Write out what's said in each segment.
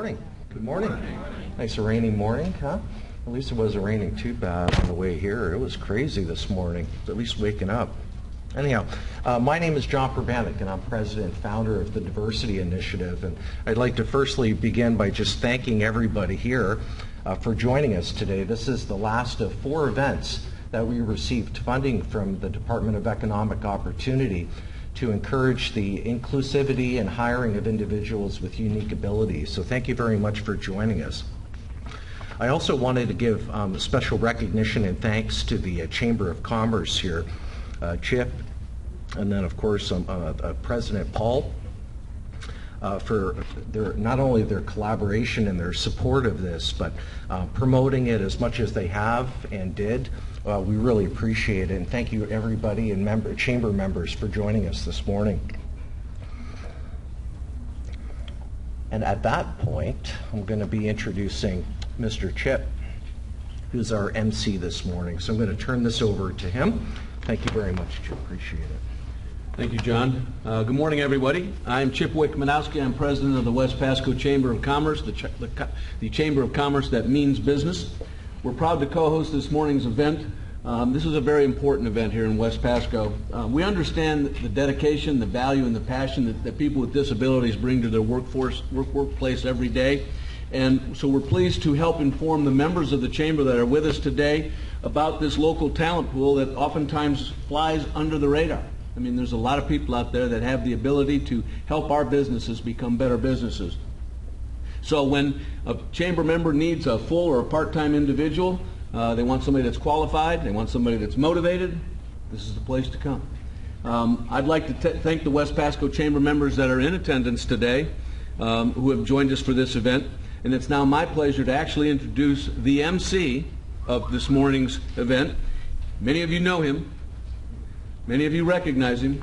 morning. Good morning. Nice rainy morning, huh? At least it wasn't raining too bad on the way here. It was crazy this morning, at least waking up. Anyhow, my name is John Perbanik, and I'm president and founder of the Diversity Initiative. And I'd like to firstly begin by just thanking everybody here for joining us today. This is the last of 4 events that we received funding from the Department of Economic Opportunity to encourage the inclusivity and hiring of individuals with unique abilities. So thank you very much for joining us. I also wanted to give special recognition and thanks to the Chamber of Commerce here, Chip, and then of course President Paul, for not only their collaboration and their support of this, but promoting it as much as they have and did. We really appreciate it, and thank you everybody and chamber members for joining us this morning. And at that point, I'm going to be introducing Mr. Chip, who's our MC this morning. So I'm going to turn this over to him. Thank you very much, Chip. Appreciate it. Thank you, John. Good morning, everybody. I'm Chip Wickmanowski. I'm president of the West Pasco Chamber of Commerce, the Chamber of Commerce that means business. We're proud to co-host this morning's event. This is a very important event here in West Pasco. We understand the dedication, the value, and the passion that people with disabilities bring to their workplace every day. And so we're pleased to help inform the members of the Chamber that are with us today about this local talent pool that oftentimes flies under the radar. I mean, there's a lot of people out there that have the ability to help our businesses become better businesses. So when a chamber member needs a full or a part-time individual, they want somebody that's qualified, they want somebody that's motivated, this is the place to come. I'd like to thank the West Pasco Chamber members that are in attendance today, who have joined us for this event. And it's now my pleasure to actually introduce the MC of this morning's event. Many of you know him. Many of you recognize him.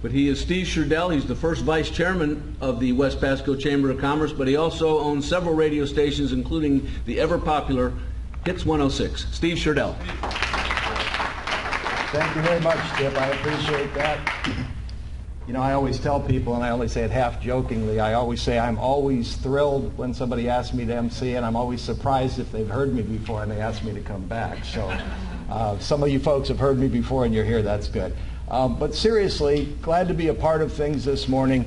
But he is Steve Sherdell. He's the first vice chairman of the West Pasco Chamber of Commerce, but he also owns several radio stations, including the ever-popular Hits 106. Steve Sherdell. Thank you very much, Chip. I appreciate that. You know, I always tell people, and I only say it half jokingly, I always say I'm always thrilled when somebody asks me to MC, and I'm always surprised if they've heard me before and they ask me to come back. So some of you folks have heard me before and you're here, that's good. But seriously, glad to be a part of things this morning.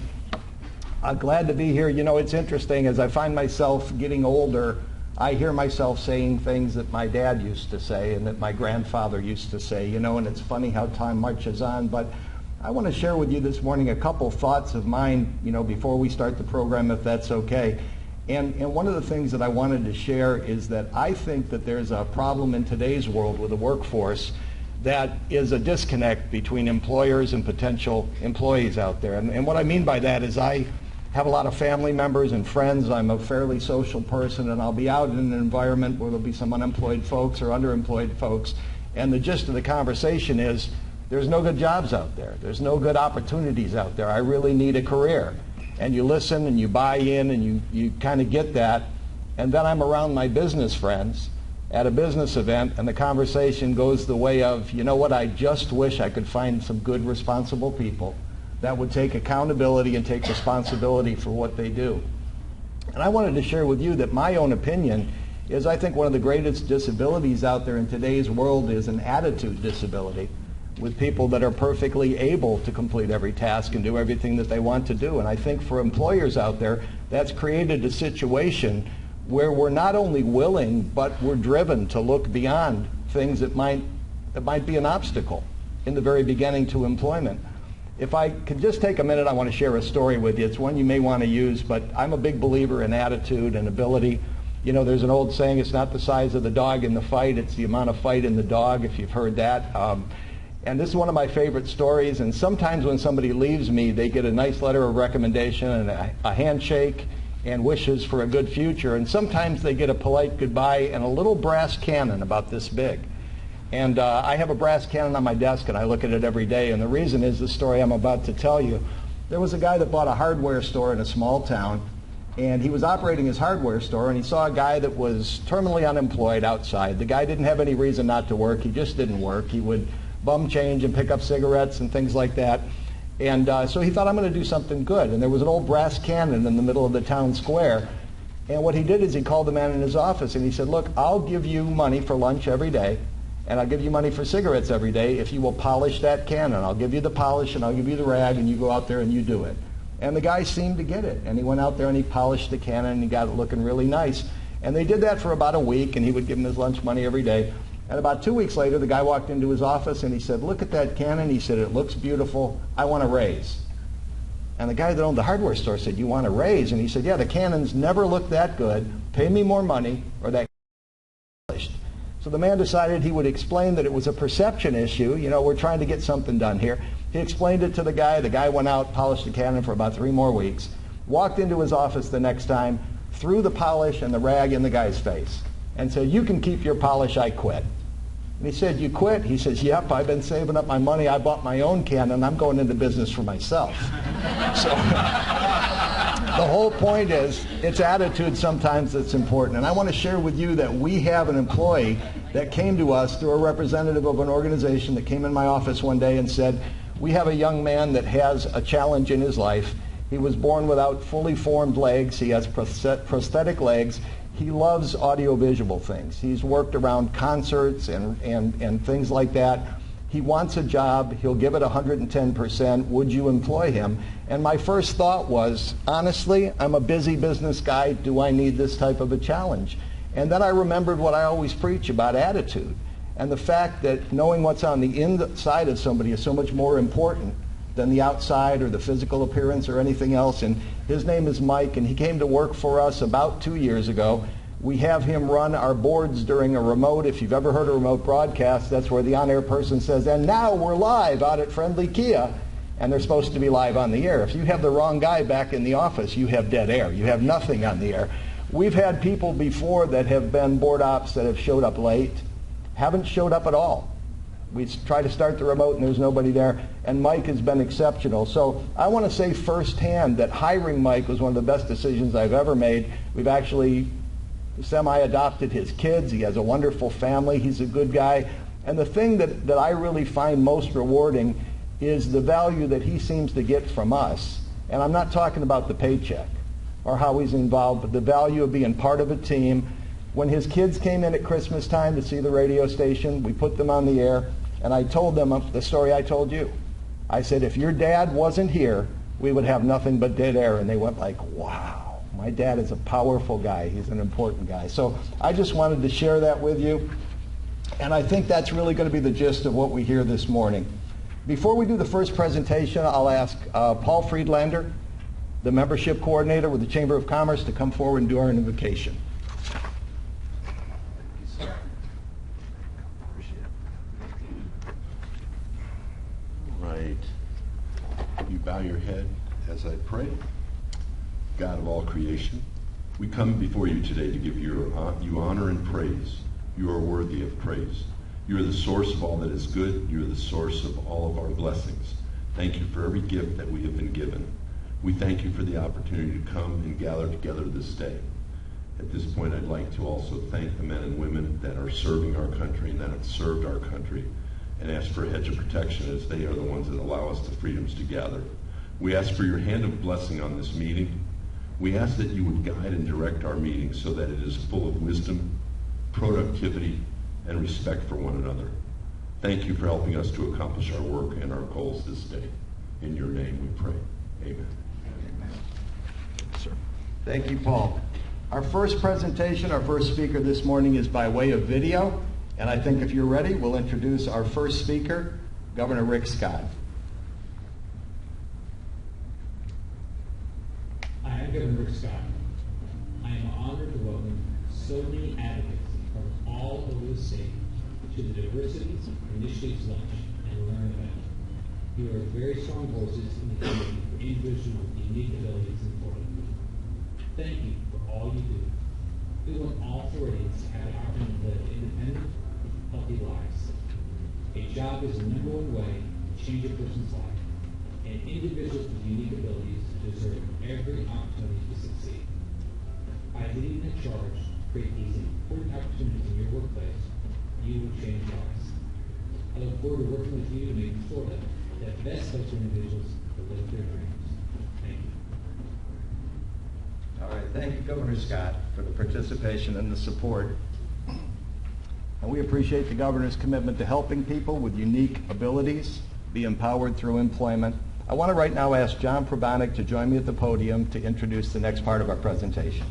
Glad to be here. You know, it's interesting, as I find myself getting older, I hear myself saying things that my dad used to say and that my grandfather used to say, you know, and it's funny how time marches on. But I want to share with you this morning a couple thoughts of mine, you know, before we start the program, if that's okay. And one of the things that I wanted to share is that I think that there's a problem in today's world with the workforce that is a disconnect between employers and potential employees out there. And what I mean by that is I have a lot of family members and friends. I'm a fairly social person, and I'll be out in an environment where there'll be some unemployed folks or underemployed folks. And the gist of the conversation is, there's no good jobs out there. There's no good opportunities out there. I really need a career. And you listen and you buy in and you kind of get that. And then I'm around my business friends at a business event, and the conversation goes the way of, you know what, I just wish I could find some good, responsible people that would take accountability and take responsibility for what they do. And I wanted to share with you that my own opinion is I think one of the greatest disabilities out there in today's world is an attitude disability, with people that are perfectly able to complete every task and do everything that they want to do. And I think for employers out there, that's created a situation where we're not only willing, but we're driven to look beyond things that might be an obstacle in the very beginning to employment. If I could just take a minute, I want to share a story with you. It's one you may want to use, but I'm a big believer in attitude and ability. You know, there's an old saying, it's not the size of the dog in the fight, it's the amount of fight in the dog, if you've heard that. And this is one of my favorite stories, and sometimes when somebody leaves me, they get a nice letter of recommendation and a handshake and wishes for a good future, and sometimes they get a polite goodbye and a little brass cannon about this big. And I have a brass cannon on my desk, and I look at it every day, and the reason is the story I'm about to tell you. There was a guy that bought a hardware store in a small town, and he was operating his hardware store, and he saw a guy that was terminally unemployed outside. The guy didn't have any reason not to work. He just didn't work. He would bum change and pick up cigarettes and things like that. And so he thought, I'm going to do something good. And there was an old brass cannon in the middle of the town square. And what he did is he called the man in his office and he said, look, I'll give you money for lunch every day, and I'll give you money for cigarettes every day if you will polish that cannon. I'll give you the polish and I'll give you the rag, and you go out there and you do it. And the guy seemed to get it. And he went out there and he polished the cannon and he got it looking really nice. And they did that for about a week, and he would give him his lunch money every day. And about 2 weeks later, the guy walked into his office and he said, look at that cannon. He said, it looks beautiful. I want a raise. And the guy that owned the hardware store said, you want a raise? And he said, yeah, the cannons never looked that good. Pay me more money or that polished. So the man decided he would explain that it was a perception issue. You know, we're trying to get something done here. He explained it to the guy. The guy went out, polished the cannon for about 3 more weeks, walked into his office the next time, threw the polish and the rag in the guy's face, and said, you can keep your polish, I quit. And he said, you quit? He says, yep, I've been saving up my money. I bought my own cannon. I'm going into business for myself. So the whole point is, it's attitude sometimes that's important. And I want to share with you that we have an employee that came to us through a representative of an organization that came in my office one day and said, we have a young man that has a challenge in his life. He was born without fully formed legs. He has prosthetic legs. He loves audiovisual things. He's worked around concerts and things like that. He wants a job. He'll give it 110%. Would you employ him? And my first thought was, honestly, I'm a busy business guy. Do I need this type of a challenge? And then I remembered what I always preach about attitude, and the fact that knowing what's on the inside of somebody is so much more important than the outside or the physical appearance or anything else. And his name is Mike, and he came to work for us about 2 years ago. We have him run our boards during a remote. If you've ever heard a remote broadcast, that's where the on-air person says, and now we're live out at Friendly Kia, and they're supposed to be live on the air. If you have the wrong guy back in the office, you have dead air. You have nothing on the air. We've had people before that have been board ops that have showed up late, haven't showed up at all. We try to start the remote and there's nobody there, and Mike has been exceptional. So I want to say firsthand that hiring Mike was one of the best decisions I've ever made. We've actually semi-adopted his kids. He has a wonderful family. He's a good guy. And the thing that I really find most rewarding is the value that he seems to get from us. And I'm not talking about the paycheck or how he's involved, but the value of being part of a team. When his kids came in at Christmas time to see the radio station, we put them on the air, and I told them the story I told you. I said, if your dad wasn't here, we would have nothing but dead air. And they went like, wow, my dad is a powerful guy. He's an important guy. So I just wanted to share that with you. And I think that's really going to be the gist of what we hear this morning. Before we do the first presentation, I'll ask Paul Friedlander, the membership coordinator with the Chamber of Commerce, to come forward and do our invocation. You bow your head as I pray. God of all creation, we come before you today to give you honor and praise. You are worthy of praise. You are the source of all that is good. You are the source of all of our blessings. Thank you for every gift that we have been given. We thank you for the opportunity to come and gather together this day. At this point, I'd like to also thank the men and women that are serving our country and that have served our country, and ask for a hedge of protection, as they are the ones that allow us the freedoms to gather. We ask for your hand of blessing on this meeting. We ask that you would guide and direct our meeting so that it is full of wisdom, productivity, and respect for one another. Thank you for helping us to accomplish our work and our goals this day. In your name we pray. Amen. Amen. Sir. Thank you, Paul. Our first presentation, our first speaker this morning is by way of video. And I think if you're ready, we'll introduce our first speaker, Governor Rick Scott. Hi, I'm Governor Rick Scott. I am honored to welcome so many advocates from all over the state to the Diversities Initiatives Lunch and Learn event. You are very strong voices in the community for individuals with unique abilities in Florida. Thank you for all you do. We want all Floridians to have the opportunity to live independent, healthy lives. A job is the #1 way to change a person's life, and individuals with unique abilities deserve every opportunity to succeed. By leading the charge to create these important opportunities in your workplace, you will change lives. I look forward to working with you to make Florida the best place for individuals to live their dreams. Thank you. All right, thank you, Governor Scott, for the participation and the support. And we appreciate the governor's commitment to helping people with unique abilities be empowered through employment. I want to right now ask John Probanik to join me at the podium to introduce the next part of our presentation.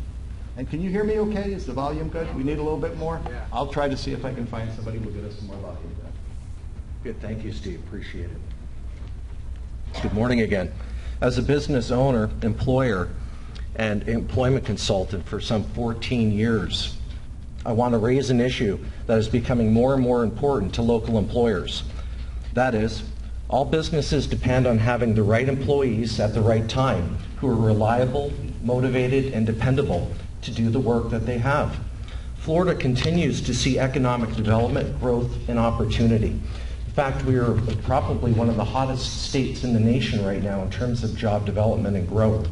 And can you hear me okay? Is the volume good? We need a little bit more? Yeah. I'll try to see if I can find somebody who will get us some more volume. Good, thank you, Steve. Appreciate it. Good morning again. As a business owner, employer, and employment consultant for some 14 years, I want to raise an issue that is becoming more and more important to local employers. That is, all businesses depend on having the right employees at the right time who are reliable, motivated, and dependable to do the work that they have. Florida continues to see economic development, growth, and opportunity. In fact, we are probably one of the hottest states in the nation right now in terms of job development and growth.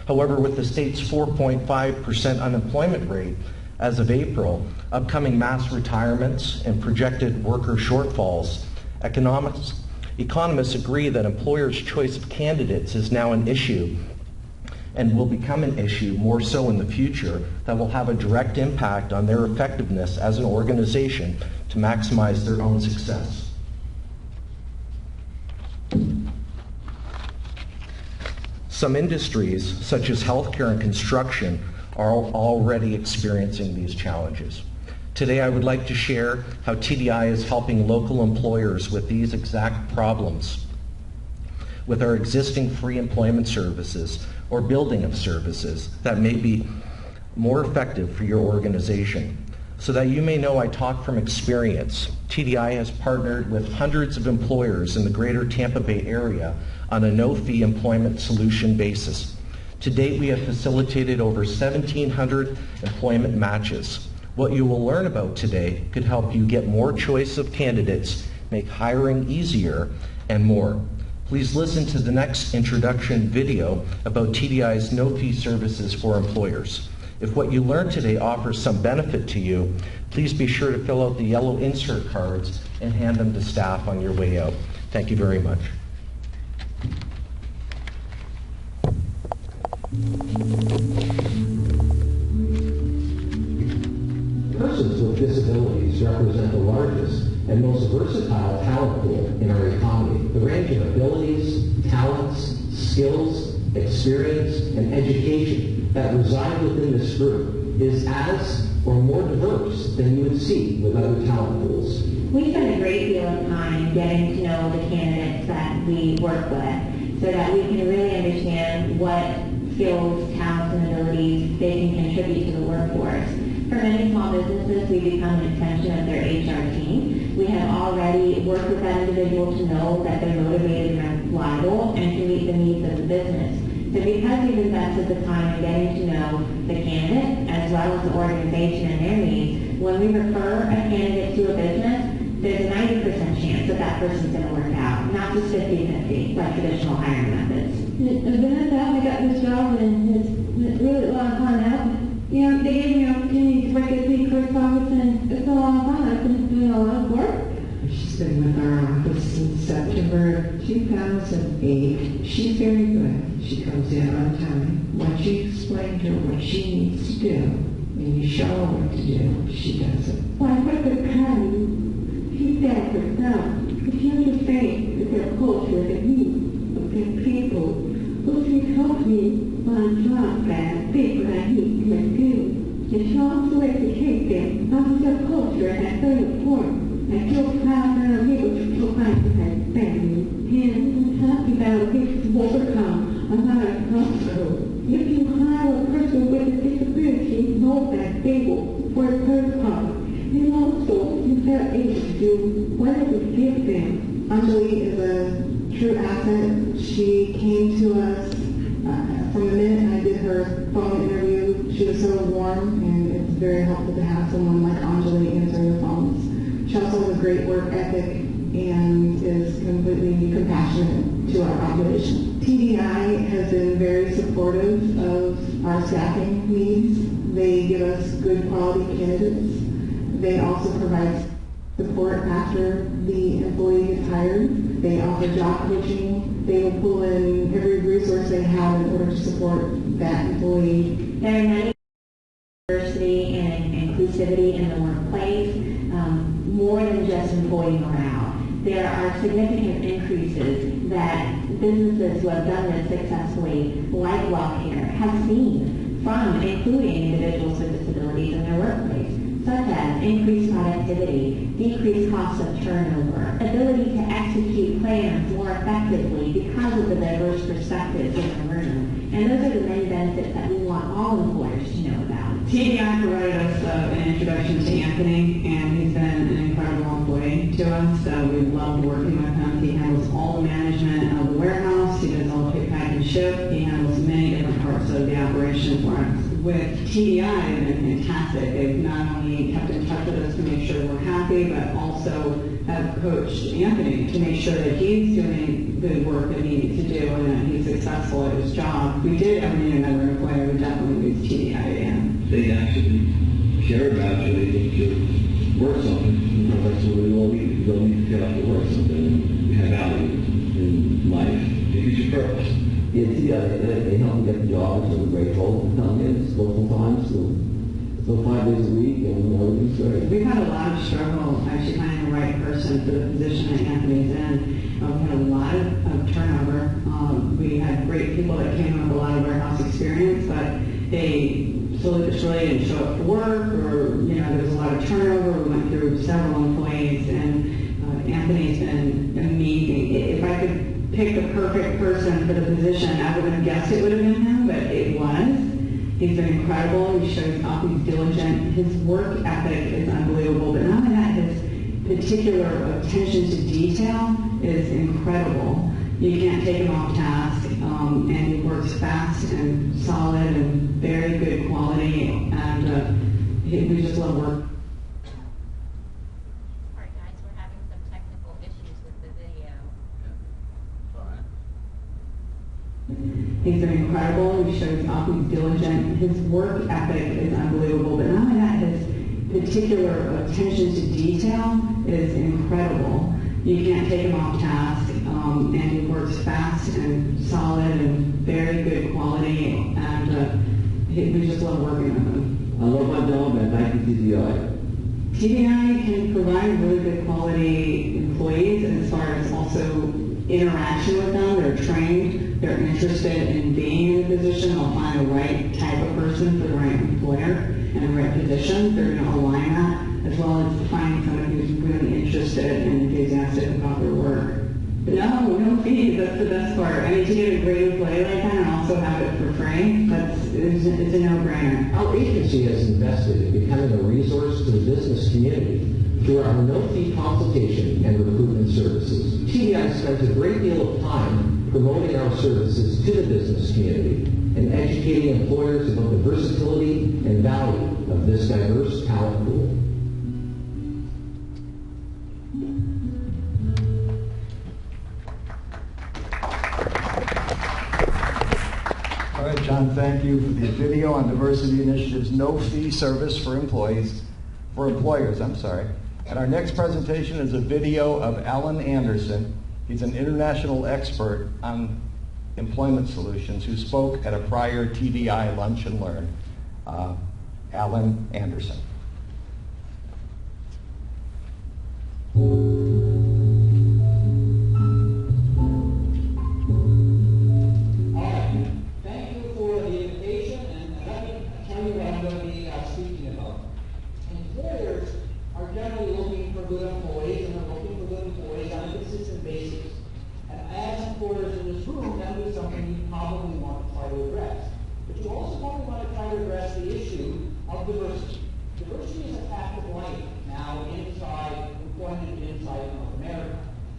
However, with the state's 4.5% unemployment rate as of April, upcoming mass retirements, and projected worker shortfalls, economists agree that employers' choice of candidates is now an issue and will become an issue more so in the future that will have a direct impact on their effectiveness as an organization to maximize their own success. Some industries, such as healthcare and construction, are already experiencing these challenges. Today, I would like to share how TDI is helping local employers with these exact problems with our existing free employment services or building of services that may be more effective for your organization. So that you may know I talk from experience, TDI has partnered with hundreds of employers in the greater Tampa Bay area on a no-fee employment solution basis. To date, we have facilitated over 1,700 employment matches. What you will learn about today could help you get more choice of candidates, make hiring easier, and more. Please listen to the next introduction video about TDI's no-fee services for employers. If what you learned today offers some benefit to you, please be sure to fill out the yellow insert cards and hand them to staff on your way out. Thank you very much. Persons with disabilities represent the largest and most versatile talent pool in our economy. The range of abilities, talents, skills, experience, and education that reside within this group is as or more diverse than you would see with other talent pools. We spend a great deal of time getting to know the candidates that we work with so that we can really understand what skills, talents, and abilities they can contribute to the workforce. For many small businesses, we become an extension of their HR team. We have already worked with that individual to know that they're motivated and reliable and to meet the needs of the business. So because we've invested the time in getting to know the candidate as well as the organization and their needs, when we refer a candidate to a business, there's a 90% chance that that person's going to work out, not just 50-50 like traditional hiring methods. And then I got this job and it's really a lot of fun out. You know, they gave me an opportunity to work at the clerk's office and it's a lot of fun. I've been doing a lot of work. She's been with our office since September of 2008. She's very good. She comes in on time. Once you explain to her what she needs to do, and you show her what to do, she does it. Well, I work with Patty. She said herself, if you understand that their culture, the needs of their people, will she help me find jobs that fit what I need to do. And she also educates them about their culture, and that's very important. I feel proud that I'm able to provide for my family. And I'm happy that I'm able to overcome a lot of obstacles. If you hire a person with a disability, know that they will work very hard. And also, if they're able to do whatever you give them. Anjali is a true asset. She came to us from the minute I did her phone interview. She was so warm, and it's very helpful to have someone like Anjali answering the phones. She also has a great work ethic and is completely compassionate to our population. TDI has been very supportive of our staffing needs. They give us good quality candidates. They also provide support after the employee gets hired. They offer job coaching. They will pull in every resource they have in order to support that employee There are many diversity and inclusivity in the workplace, more than just employee morale. There are significant increases that businesses who have done this successfully, like WellCare, have seen from including individuals with disabilities in their workplace, such as increased productivity, decreased cost of turnover, ability to execute plans more effectively because of the diverse perspectives in the room. And those are the many benefits that we want all employers to know about. TDI provided us an introduction to Anthony, and he's been an incredible employee to us. We loved working with him. He handles all the management of the warehouse. He does all the pick, pack, and ship. He handles many different parts of the operation for us. With TDI, they've been fantastic. They've not only kept in touch with us to make sure we're happy, but also have coached Anthony to make sure that he's doing the work that he needs to do and that he's successful at his job. We did ever need another employer, we definitely use TDI again. They actually care about you, they think you work something, that's what we all need. We all need to get up to work something. We have value in life. It gives you purpose. Yeah, they help me get the job, so we're grateful to come in. It's full time, so 5 days a week, and everything's great. We've had a lot of struggle actually finding the right person for the position that Anthony's in. We had a lot of turnover. We had great people that came in with a lot of warehouse experience, but they slowly but surely didn't show up for work, or there was a lot of turnover. We went through several employees, and Anthony's been amazing. If I could pick the perfect person for the position, I wouldn't have guessed it would have been him, but it was. He's been incredible. He shows up. He's diligent. His work ethic is unbelievable. But not only that, his particular attention to detail is incredible. You can't take him off task, and he works fast and solid and very good quality. And we just love work. Sorry guys, we're having some technical issues with the video. He's been incredible. He shows up. He's diligent. His work ethic is unbelievable. But not only that, his particular attention to detail is incredible. You can't take him off task, and he works fast and solid and very good quality. And we just love working with him. I love my job, and thank you, TDI. TDI can provide really good quality employees, and as far as also interaction with them, they're trained, they're interested in being in a position, they'll find the right type of person for the right employer and the right position. They're going to align that, as well as finding somebody who's really interested and enthusiastic about their work. But no fees, that's the best part. I mean, to get a great employee like that and also have it for free, it's a no-brainer. Our agency has invested in becoming a resource to the business community through our no-fee consultation and recruitment services. TDI spends a great deal of time promoting our services to the business community and educating employers about the versatility and value of this diverse talent pool. All right, John, thank you for the video on Diversity Initiative's no-fee service for employers. And our next presentation is a video of Alan Anderson. He's an international expert on employment solutions who spoke at a prior TDI Lunch and Learn. Alan Anderson. Thank you for the invitation, and let me tell you what I'm going to be speaking about. Employers are generally looking for good employees, and they're looking for good employees on a consistent basis. And as employers in this room, that is something you probably want to try to address. But you also probably want to try to address the issue of diversity. Diversity is a fact of life now inside employment inside North America.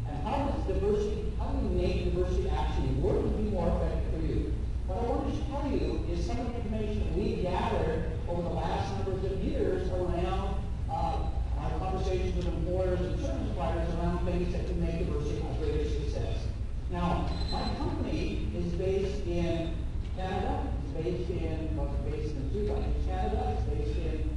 And how do you make diversity actually work and be more effective for you? What I wanted to tell you is some of the information that we gathered over the last number of years around our conversations with employers and service providers around things that can make diversity a greater success. Now, my company is based in Canada. It's based in Canada. It's based in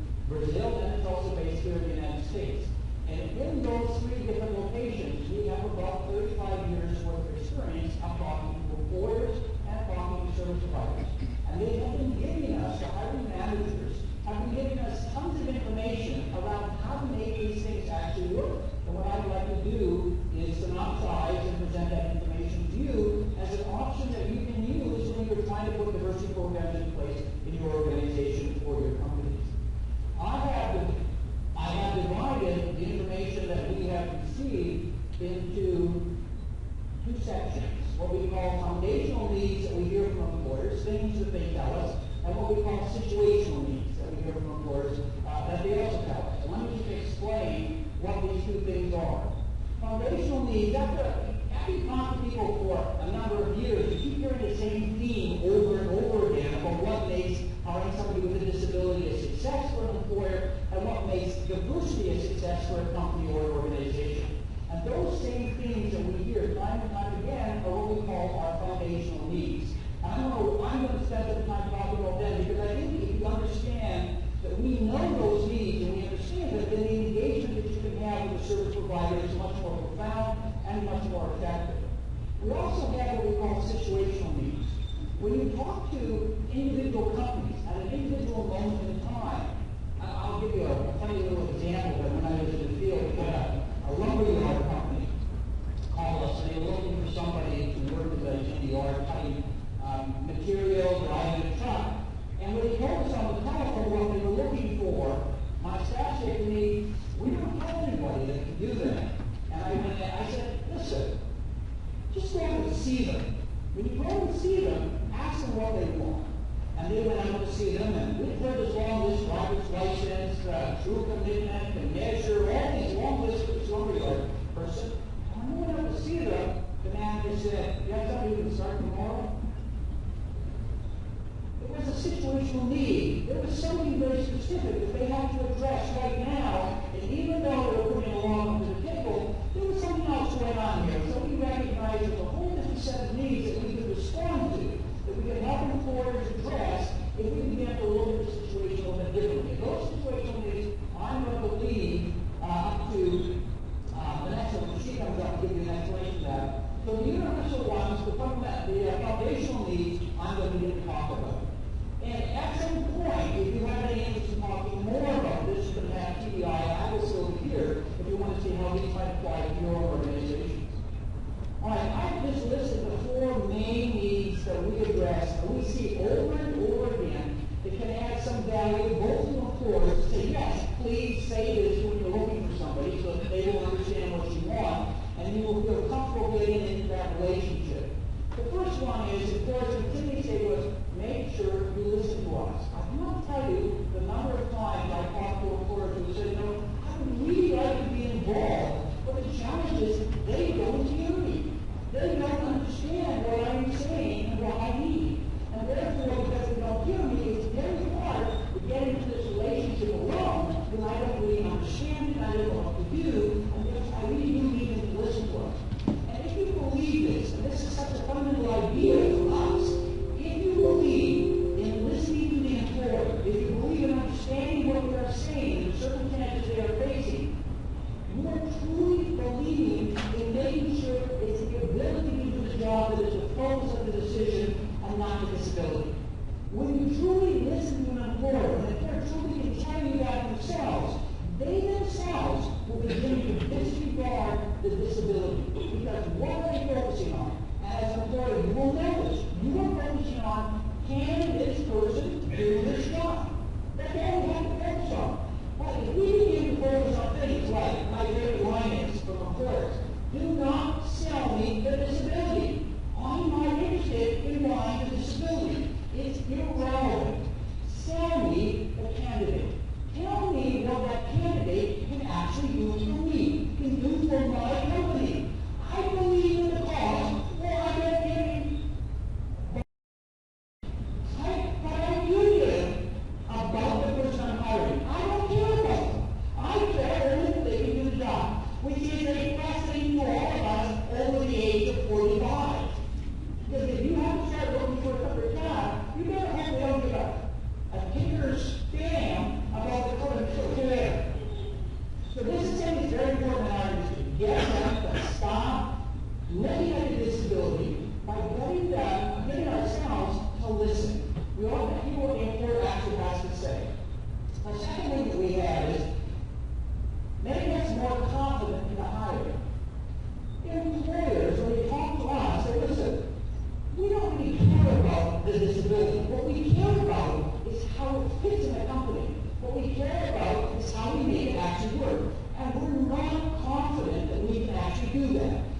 call foundational needs that we hear from employers, things that they tell us, and what we call situational needs that we hear from employers that they also tell us. So let me just explain what these two things are. Foundational needs, after you talk to people for a number of years, you keep hearing the same theme over and over again about what makes hiring somebody with a disability a success for an employer and what makes diversity a success for a company or an organization. And those same themes that we hear time and time again are what we call our foundational needs. And I'm going to spend some time talking about them because I think if you understand that we know those needs and we understand that then the engagement that you can have with the service provider is much more profound and much more effective. We also have what we call situational needs. When you talk to individual companies at an individual moment in time, I'll give you a funny little example that when I was in the field, we had a lumberyard company called us and they were looking for somebody to work in the yard cutting materials or driving a truck. And when they told us on the telephone what they were looking for, my staff said to me, we don't have anybody that can do that. And I said, listen, just go out and see them. When you go and see them, ask them what they want. And they went out to see them, and we've heard this long list, driver's license, true commitment, and measure, all these long lists of lumberyard person. And when we went out to see them, the manager said, you have somebody who can start tomorrow? It was a situational need. There was something very specific that they had to address right now, and even though they were putting along to the table, there was something else going on here. So we recognized there's a whole different set of needs that we could respond to, that we could help employers address if we began to look at the situation a little bit differently. Those situational needs, I'm going to lead up to the next one. When she comes up and give you an explanation of that. So the universal ones, the foundational needs, I'm going to begin to talk about. And at some point, if you have any interest in talking more about this, you can have TBI. I will still be here if you want to see how these might apply to your organizations. All right, I've just listed the four main needs that we address, and we see over and over again that can add some value both to employers to say, yes, please say this when you're looking for somebody so that they will understand what you want, and you will feel comfortable getting into that relationship. The first one is, employers continually say to us, make sure you listen to us. I cannot tell you the number of times I talk to employers who say, I would really like to be involved, but the challenge is they don't hear me. They don't understand what I'm saying and what I need. And therefore, because they don't hear me, it's very hard to get into this relationship alone because I don't really understand it, I don't know what to do, and yes, I really do need them to listen to us. And if you believe this, and this is such a fundamental idea for us, if you believe in listening to the employer, if you believe in understanding what they are saying, the circumstances they are facing, you are truly believing in making sure it's the ability to do the job that is the focus of the decision and not the disability. When you truly listen to an employer, and the employer truly can tell you that themselves, they themselves will begin to disregard the disability. Because what are they focusing on? As an employer, you will notice, you are focusing on, can this person do this job? That's all we have to focus on. But if we begin to focus on things like, my favorite line is from employers, do not sell me the disability. I'm not interested in buying the disability. It's irrelevant. Sell me the candidate. Tell me what that candidate can actually do for me, can do for my company. I believe in the cause, well, I don't get it. But I give about the person I'm hiring. I don't care about them. I care only if they can do the job, which is a blessing to all of us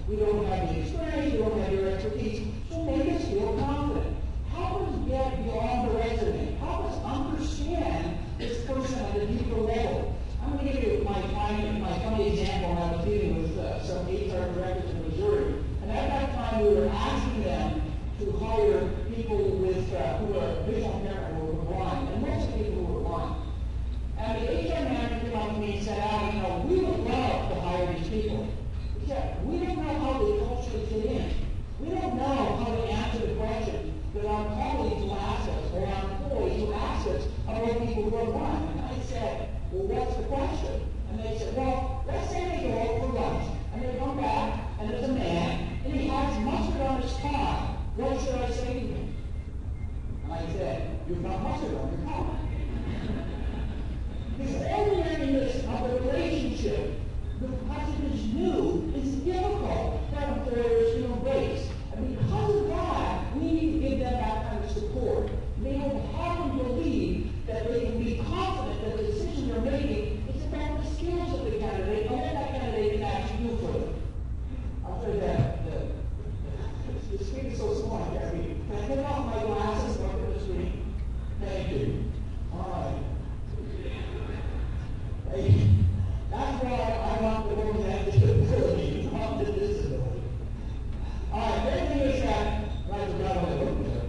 We don't have the experience, we don't have your expertise, so make us feel confident. Help us get beyond the resume. Help us understand this person at a deeper level. I'm going to give you my funny example when I was dealing with some HR directors in Missouri. And at that time, we were asking them to hire people with who are visual impairment or were blind, and most of the people who were blind. And the HR manager came up to me and said, Al, we would love to hire these people. He said, we don't know how they culturally fit in. We don't know how to answer the question that our colleagues will ask us, or our employees will ask us about people who are blind. And I said, well, what's the question? And they said, well, let's say they go out for lunch, and they come back, and there's a man, and he has mustard on his car. What should I say to him? And I said, you've got mustard on your car. Because every areas of the relationship, the person is new, is difficult for employers to embrace. And because of that, we need to give them that kind of support. They will have them believe that they can be confident that the decision they're making is about the skills of the candidate, and what that candidate can actually do for them. I'll tell you that the screen is so small, I can't read it. Can I put off my glasses and look at the screen? Thank you. All right. Thank you. That's why I want the woman to have disability, not the disability. All right, the thing is that, right, we got on the hook there.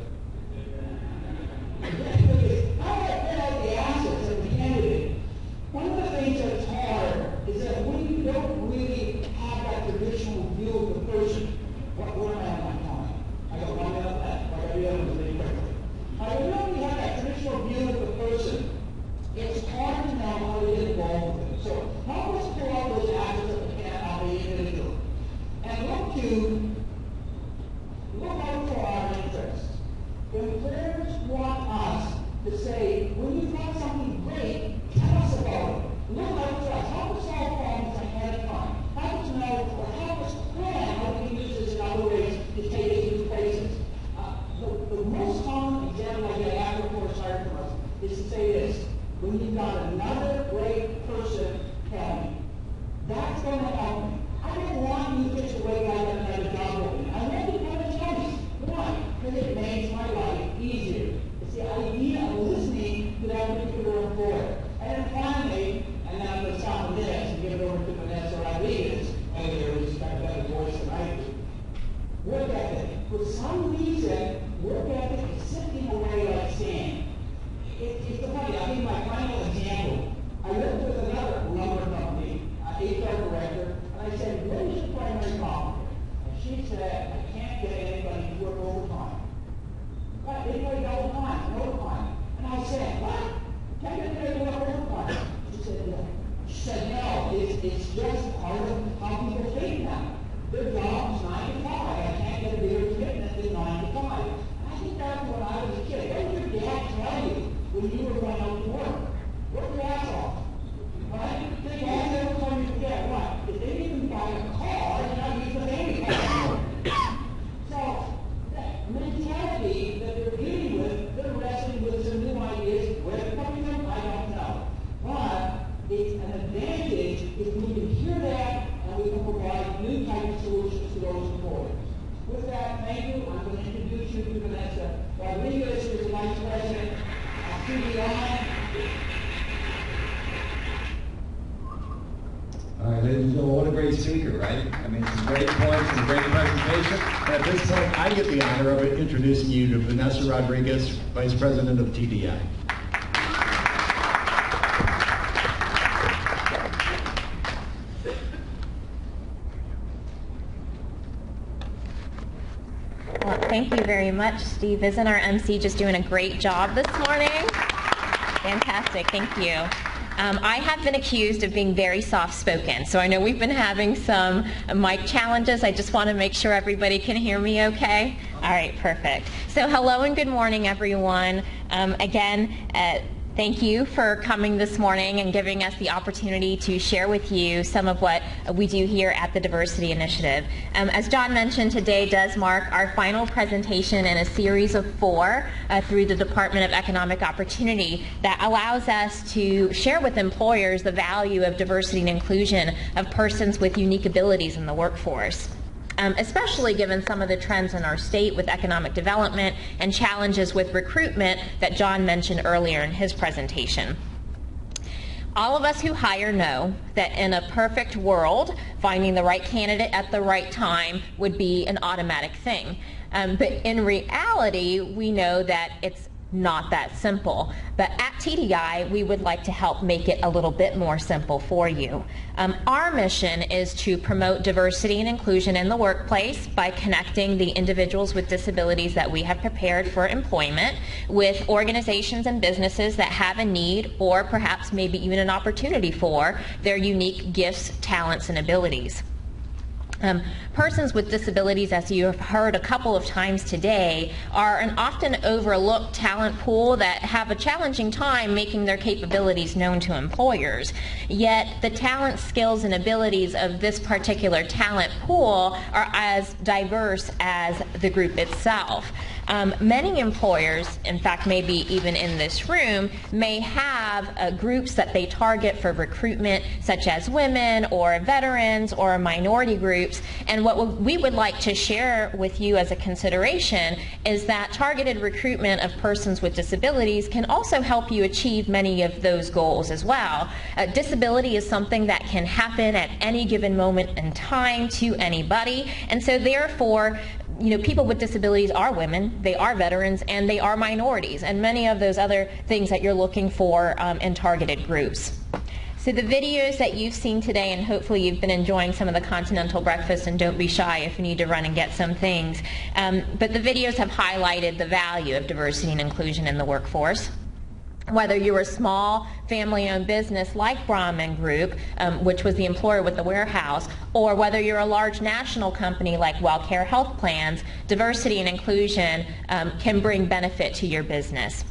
How do I put out the assets of the candidate? One of the things that's hard is that when you don't really have that traditional view of the person, where am I on my time? I got 1 minute left, like every other was really quickly. When you don't really have that traditional view of the person, it's hard to know how to get involved with it. So help us pull out those assets that we can of the individual. And look out for our interests. Employers want us to say, when you've got something great, tell us about it. Look out for us. Help us solve problems ahead of time. Help us know, or help us plan how we can use this in other ways to take us to places. The most common example I get after a course hired from us is to say this: when you've got another great person, tell me. That's going to help me. I don't want you just to wait like another job opening. I want you to come and tell me. Why? Because it makes my life easier. It's the idea of listening to that particular employer. And then finally, and then I'm going to stop the minutes and give it over to Vanessa Rodriguez, over there who's got a better voice than I do. Work ethic. For some reason, work ethic is sifting away like sand. It's the funny. I'll give my final example. I worked with another lumber company, HR director, and I said, what is your primary problem? And she said, I can't get anybody to work overtime. But anybody double time, overtime. And I said, what? Can't get anybody to work overtime? She said, no. She said, no, it's just part of how people think now. Their job's 9 to 5. I can't get a bigger commitment than 9 to 5. And I think that's when I was a kid. What did your dad tell you when you were going out to work? Work your ass off. Right? Think all the other time you forget, what? If they didn't buy a car, you're not using a baby car. So, that mentality that they're dealing with, they're wrestling with some new ideas. Where they're coming from, I don't know. But it's an advantage if we can hear that and we can provide new types of solutions to those employers. With that, thank you. I'm going to introduce you to Vanessa Rodriguez, who is the Vice President of TBI. All right, ladies and gentlemen, what a great speaker, right? I mean, some great points and great presentation. At this point, I get the honor of introducing you to Vanessa Rodriguez, Vice President of TDI. Well, thank you very much, Steve. Isn't our MC just doing a great job this morning? Fantastic, thank you. I have been accused of being very soft-spoken, so I know we've been having some mic challenges. I just want to make sure everybody can hear me okay. All right, perfect. So hello and good morning, everyone. Thank you for coming this morning and giving us the opportunity to share with you some of what we do here at the Diversity Initiative. As John mentioned, today does mark our final presentation in a series of 4 through the Department of Economic Opportunity that allows us to share with employers the value of diversity and inclusion of persons with unique abilities in the workforce. especially given some of the trends in our state with economic development and challenges with recruitment that John mentioned earlier in his presentation. All of us who hire know that in a perfect world, finding the right candidate at the right time would be an automatic thing. But in reality, we know that it's not that simple. But at TDI, we would like to help make it a little bit more simple for you. Our mission is to promote diversity and inclusion in the workplace by connecting the individuals with disabilities that we have prepared for employment with organizations and businesses that have a need or perhaps maybe even an opportunity for their unique gifts, talents, and abilities. Persons with disabilities, as you have heard a couple of times today, are an often overlooked talent pool that have a challenging time making their capabilities known to employers. Yet the talent, skills, and abilities of this particular talent pool are as diverse as the group itself. Many employers, in fact maybe even in this room, may have groups that they target for recruitment, such as women or veterans or minority groups. And what we would like to share with you as a consideration is that targeted recruitment of persons with disabilities can also help you achieve many of those goals as well. Disability is something that can happen at any given moment in time to anybody, and so therefore people with disabilities are women, they are veterans, and they are minorities, and many of those other things that you're looking for in targeted groups. So the videos that you've seen today, and hopefully you've been enjoying some of the continental breakfast, and don't be shy if you need to run and get some things, but the videos have highlighted the value of diversity and inclusion in the workforce. Whether you're a small family-owned business like Brahman Group, which was the employer with the warehouse, or whether you're a large national company like WellCare Health Plans, diversity and inclusion can bring benefit to your business.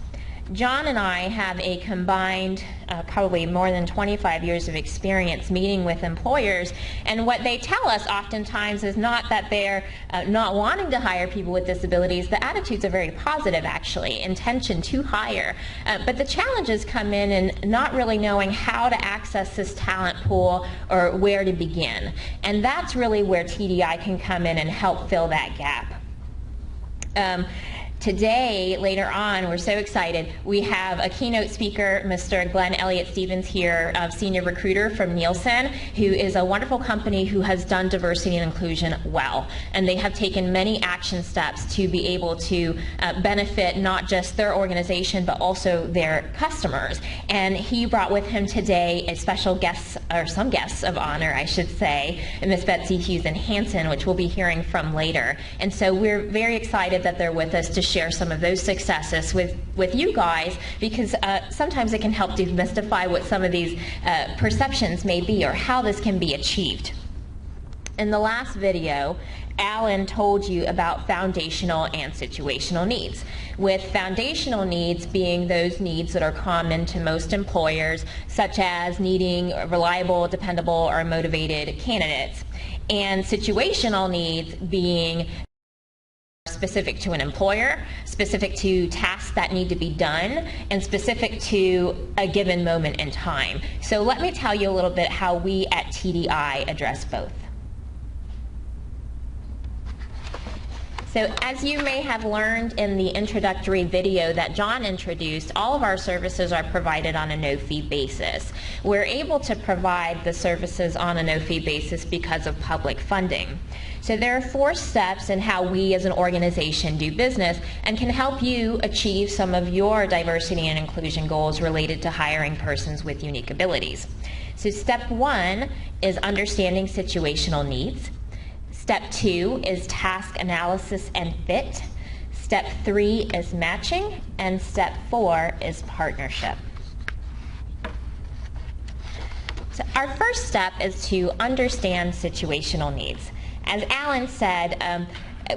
John and I have a combined probably more than 25 years of experience meeting with employers, and what they tell us oftentimes is not that they're not wanting to hire people with disabilities. The attitudes are very positive, actually, intention to hire, but the challenges come in not really knowing how to access this talent pool or where to begin, and that's really where TDI can come in and help fill that gap. Today, later on, we're so excited, we have a keynote speaker, Mr. Glenn Elliott Stevens here, senior recruiter from Nielsen, who is a wonderful company who has done diversity and inclusion well. And they have taken many action steps to be able to benefit not just their organization, but also their customers. And he brought with him today a special guest, or some guests of honor, I should say, Ms. Betsy Hughes and Hanson, which we'll be hearing from later. And so we're very excited that they're with us to share some of those successes with you guys, because sometimes it can help demystify what some of these perceptions may be or how this can be achieved. In the last video, Alan told you about foundational and situational needs, with foundational needs being those needs that are common to most employers, such as needing reliable, dependable, or motivated candidates, and situational needs being specific to an employer, specific to tasks that need to be done, and specific to a given moment in time. So let me tell you a little bit how we at TDI address both. So as you may have learned in the introductory video that John introduced, all of our services are provided on a no-fee basis. We're able to provide the services on a no-fee basis because of public funding. So there are 4 steps in how we as an organization do business and can help you achieve some of your diversity and inclusion goals related to hiring persons with unique abilities. So step 1 is understanding situational needs. Step 2 is task analysis and fit. Step 3 is matching, and step 4 is partnership. So our first step is to understand situational needs. As Alan said,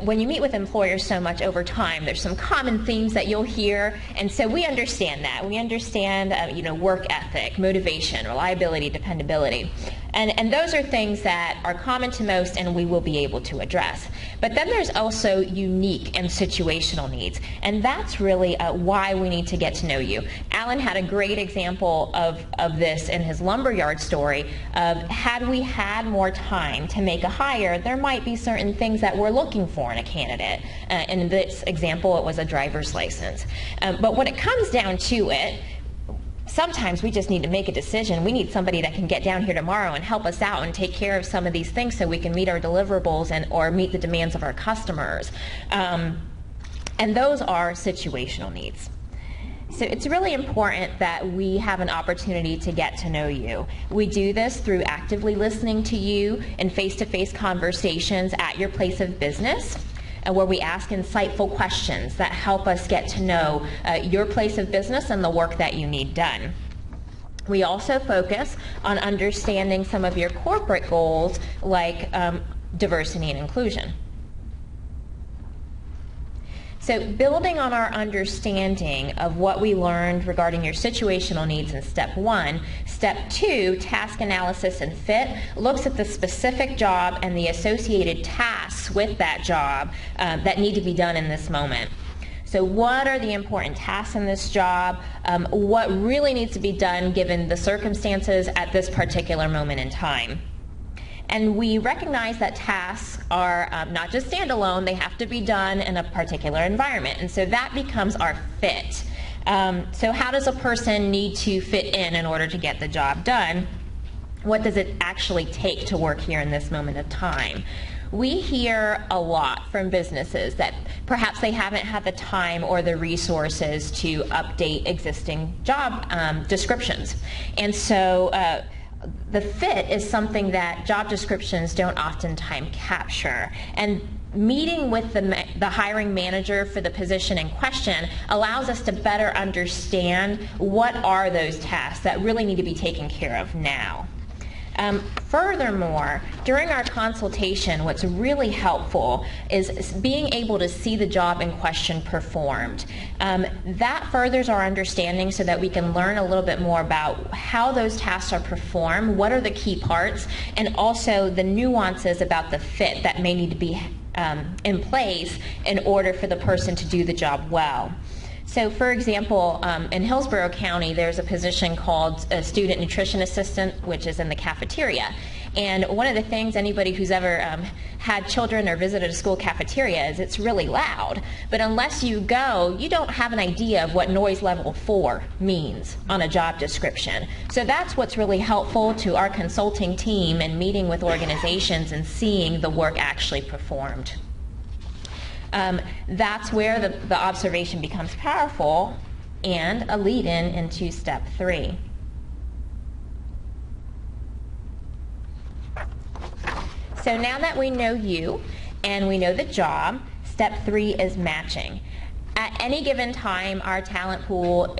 when you meet with employers so much over time, there's some common themes that you'll hear, and so we understand that. We understand work ethic, motivation, reliability, dependability. And those are things that are common to most and we will be able to address. But then there's also unique and situational needs, and that's really why we need to get to know you. Alan had a great example of this in his lumberyard story of had we had more time to make a hire, there might be certain things that we're looking for in a candidate. In this example, it was a driver's license. But when it comes down to it, sometimes we just need to make a decision. We need somebody that can get down here tomorrow and help us out and take care of some of these things so we can meet our deliverables or meet the demands of our customers. And those are situational needs. So it's really important that we have an opportunity to get to know you. We do this through actively listening to you in face-to-face conversations at your place of business, where we ask insightful questions that help us get to know your place of business and the work that you need done. We also focus on understanding some of your corporate goals like diversity and inclusion. So building on our understanding of what we learned regarding your situational needs in step 1, step 2, task analysis and fit, looks at the specific job and the associated tasks with that job that need to be done in this moment. So what are the important tasks in this job? What really needs to be done given the circumstances at this particular moment in time? And we recognize that tasks are not just standalone, they have to be done in a particular environment. And so that becomes our fit. So how does a person need to fit in order to get the job done? What does it actually take to work here in this moment of time? We hear a lot from businesses that perhaps they haven't had the time or the resources to update existing job descriptions. And so the fit is something that job descriptions don't oftentimes capture. And meeting with the hiring manager for the position in question allows us to better understand what are those tasks that really need to be taken care of now. Furthermore, during our consultation, what's really helpful is being able to see the job in question performed. That furthers our understanding so that we can learn a little bit more about how those tasks are performed, what are the key parts, and also the nuances about the fit that may need to be in place in order for the person to do the job well. So for example, in Hillsborough County, there's a position called a student nutrition assistant, which is in the cafeteria. And one of the things anybody who's ever had children or visited a school cafeteria is it's really loud. But unless you go, you don't have an idea of what noise level 4 means on a job description. So that's what's really helpful to our consulting team in meeting with organizations and seeing the work actually performed. That's where the observation becomes powerful and a lead-in into step 3. So now that we know you and we know the job, step 3 is matching. At any given time, our talent pool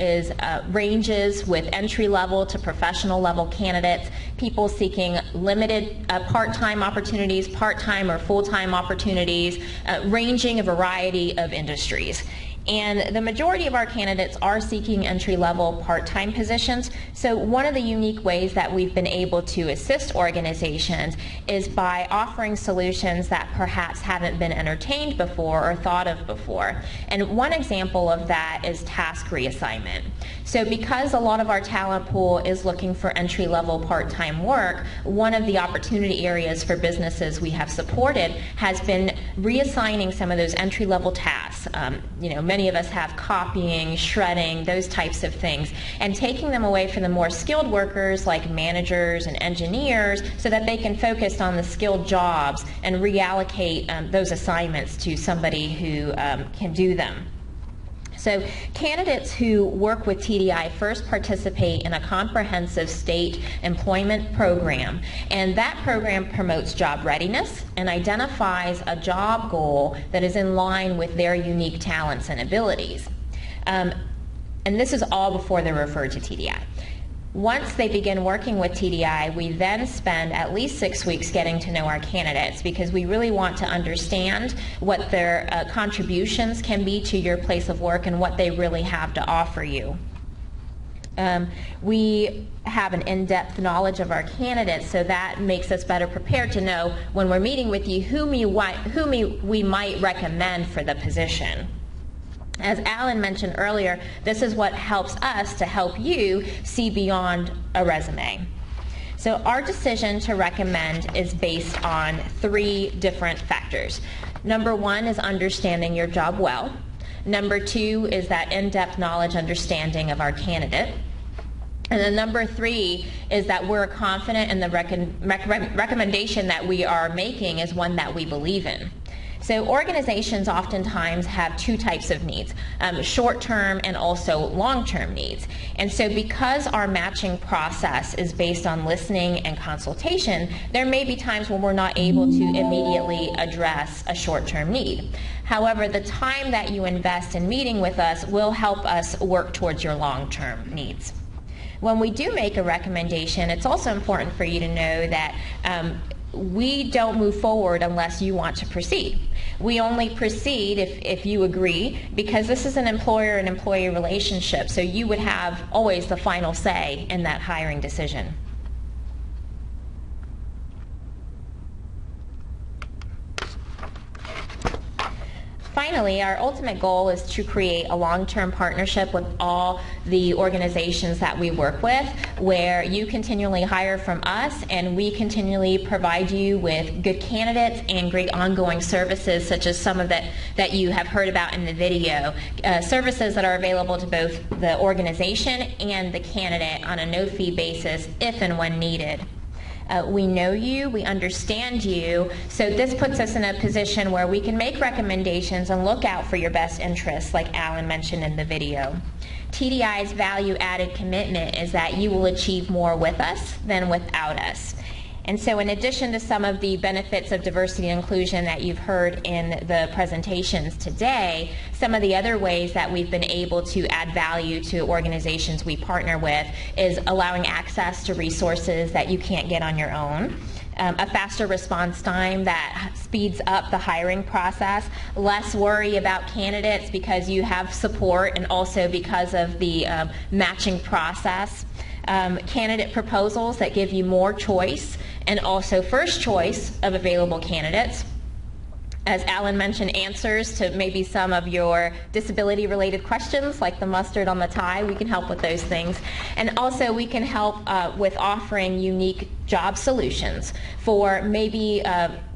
ranges with entry-level to professional-level candidates, people seeking limited part-time opportunities, part-time or full-time opportunities, ranging a variety of industries. And the majority of our candidates are seeking entry-level part-time positions. So one of the unique ways that we've been able to assist organizations is by offering solutions that perhaps haven't been entertained before or thought of before. And one example of that is task reassignment. So because a lot of our talent pool is looking for entry-level part-time work, one of the opportunity areas for businesses we have supported has been reassigning some of those entry-level tasks. Many of us have copying, shredding, those types of things, and taking them away from the more skilled workers like managers and engineers so that they can focus on the skilled jobs and reallocate those assignments to somebody who can do them. So candidates who work with TDI first participate in a comprehensive state employment program, and that program promotes job readiness and identifies a job goal that is in line with their unique talents and abilities. And this is all before they're referred to TDI. Once they begin working with TDI, we then spend at least 6 weeks getting to know our candidates, because we really want to understand what their contributions can be to your place of work and what they really have to offer you. We have an in-depth knowledge of our candidates, so that makes us better prepared to know when we're meeting with you whom we might recommend for the position. As Alan mentioned earlier, this is what helps us to help you see beyond a resume. So our decision to recommend is based on 3 different factors. Number 1 is understanding your job well. Number 2 is that in-depth knowledge, understanding of our candidate. And then number 3 is that we're confident in the recommendation that we are making is one that we believe in. So organizations oftentimes have 2 types of needs, short-term and also long-term needs. And so because our matching process is based on listening and consultation, there may be times when we're not able to immediately address a short-term need. However, the time that you invest in meeting with us will help us work towards your long-term needs. When we do make a recommendation, it's also important for you to know that we don't move forward unless you want to proceed. We only proceed if you agree, because this is an employer and employee relationship, so you would have always the final say in that hiring decision. Finally, our ultimate goal is to create a long-term partnership with all the organizations that we work with, where you continually hire from us and we continually provide you with good candidates and great ongoing services, such as some of that you have heard about in the video. Services that are available to both the organization and the candidate on a no-fee basis if and when needed. We know you, we understand you, so this puts us in a position where we can make recommendations and look out for your best interests, like Alan mentioned in the video. TDI's value-added commitment is that you will achieve more with us than without us. And so in addition to some of the benefits of diversity and inclusion that you've heard in the presentations today, some of the other ways that we've been able to add value to organizations we partner with is allowing access to resources that you can't get on your own, a faster response time that speeds up the hiring process, less worry about candidates because you have support and also because of the matching process, candidate proposals that give you more choice and also first choice of available candidates. As Alan mentioned, answers to maybe some of your disability-related questions, like the mustard on the tie. We can help with those things. And also we can help with offering unique job solutions for maybe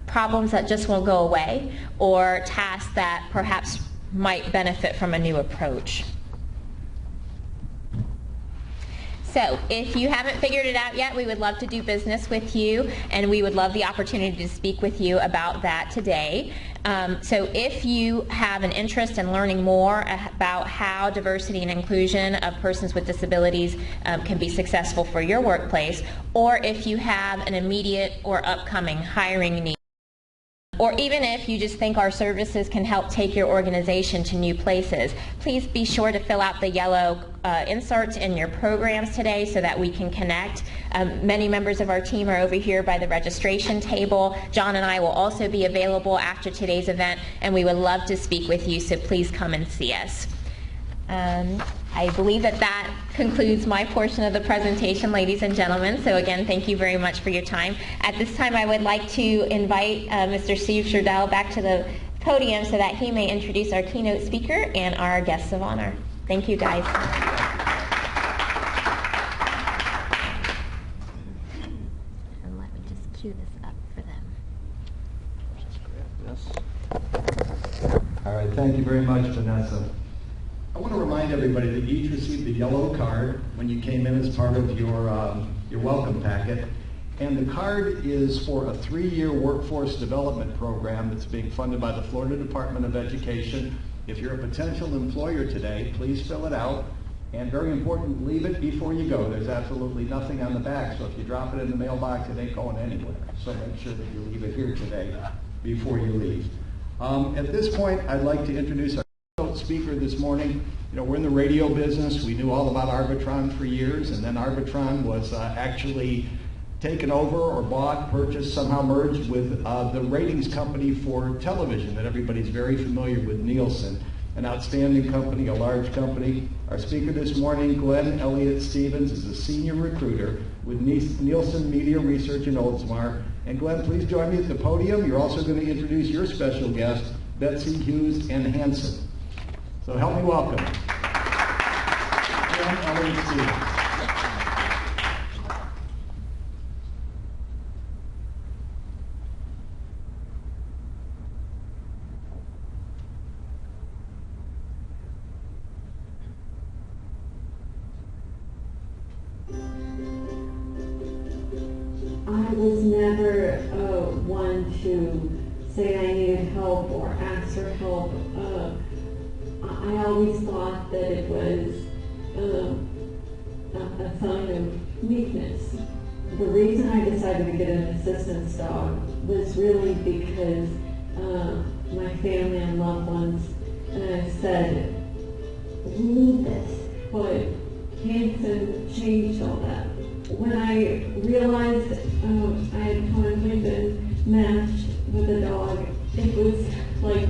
problems that just won't go away, or tasks that perhaps might benefit from a new approach. So if you haven't figured it out yet, we would love to do business with you, and we would love the opportunity to speak with you about that today. So if you have an interest in learning more about how diversity and inclusion of persons with disabilities can be successful for your workplace, or if you have an immediate or upcoming hiring need, or even if you just think our services can help take your organization to new places, please be sure to fill out the yellow inserts in your programs today so that we can connect. Many members of our team are over here by the registration table. John and I will also be available after today's event, and we would love to speak with you, so please come and see us. I believe that concludes my portion of the presentation, ladies and gentlemen. So again, thank you very much for your time. At this time, I would like to invite Mr. Steve Sherdell back to the podium so that he may introduce our keynote speaker and our guests of honor. Thank you, guys. And let me just cue this up for them. All right, thank you very much, Vanessa. I want to remind everybody that you each received a yellow card when you came in as part of your welcome packet. And the card is for a 3-year workforce development program that's being funded by the Florida Department of Education. If you're a potential employer today, please fill it out. And very important, leave it before you go. There's absolutely nothing on the back, so if you drop it in the mailbox, it ain't going anywhere. So make sure that you leave it here today before you leave. At this point, I'd like to introduce our keynote speaker this morning. You know, we're in the radio business. We knew all about Arbitron for years, and then Arbitron was actually taken over or bought, purchased, somehow merged with the ratings company for television that everybody's very familiar with, Nielsen. An outstanding company, a large company. Our speaker this morning, Glenn Elliott Stevens, is a senior recruiter with Nielsen Media Research in Oldsmar. And Glenn, please join me at the podium. You're also going to introduce your special guest, Betsy Hughes and Hanson. So help me welcome Glenn Elliott Stevens. I was never one to say I needed help or ask for help. I always thought that it was a sign of weakness. The reason I decided to get an assistance dog was really because my family and loved ones said, "We need this," but Hanson changed all that. When I realized I had finally been matched with a dog, it was like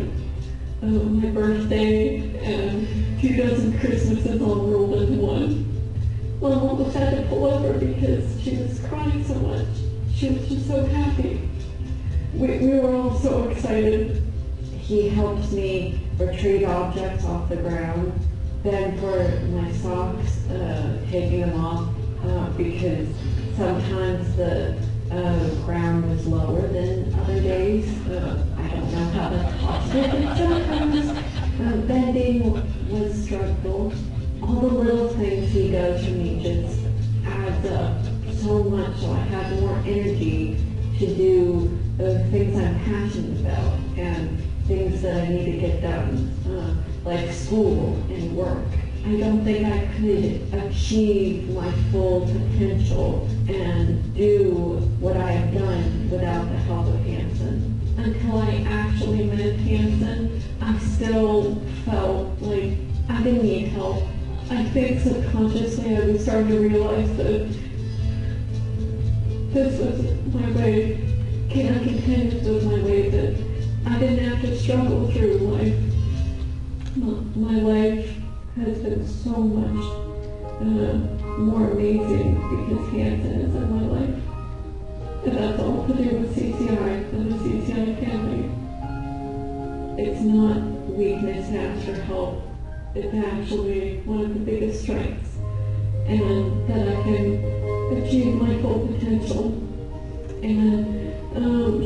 my birthday and 2 dozen Christmases all rolled into one. Mom almost had to pull over because she was crying so much. She was just so happy. We were all so excited. He helped me retrieve objects off the ground, beg for my socks, taking them off. Because sometimes the ground was lower than other days. I don't know how that's possible, but sometimes bending was struggle. All the little things he does for me just adds up so much, so I have more energy to do the things I'm passionate about and things that I need to get done, like school and work. I don't think I could achieve my full potential and do what I have done without the help of Hanson. Until I actually met Hanson, I still felt like I didn't need help. I think subconsciously I was starting to realize that this was my way. I contend this was my way, that I didn't have to struggle through life. My life has been so much more amazing because Hanson is in my life. And that's all to do with CCI and the CCI family. It's not weakness to ask for help. It's actually one of the biggest strengths. And that I can achieve my full potential and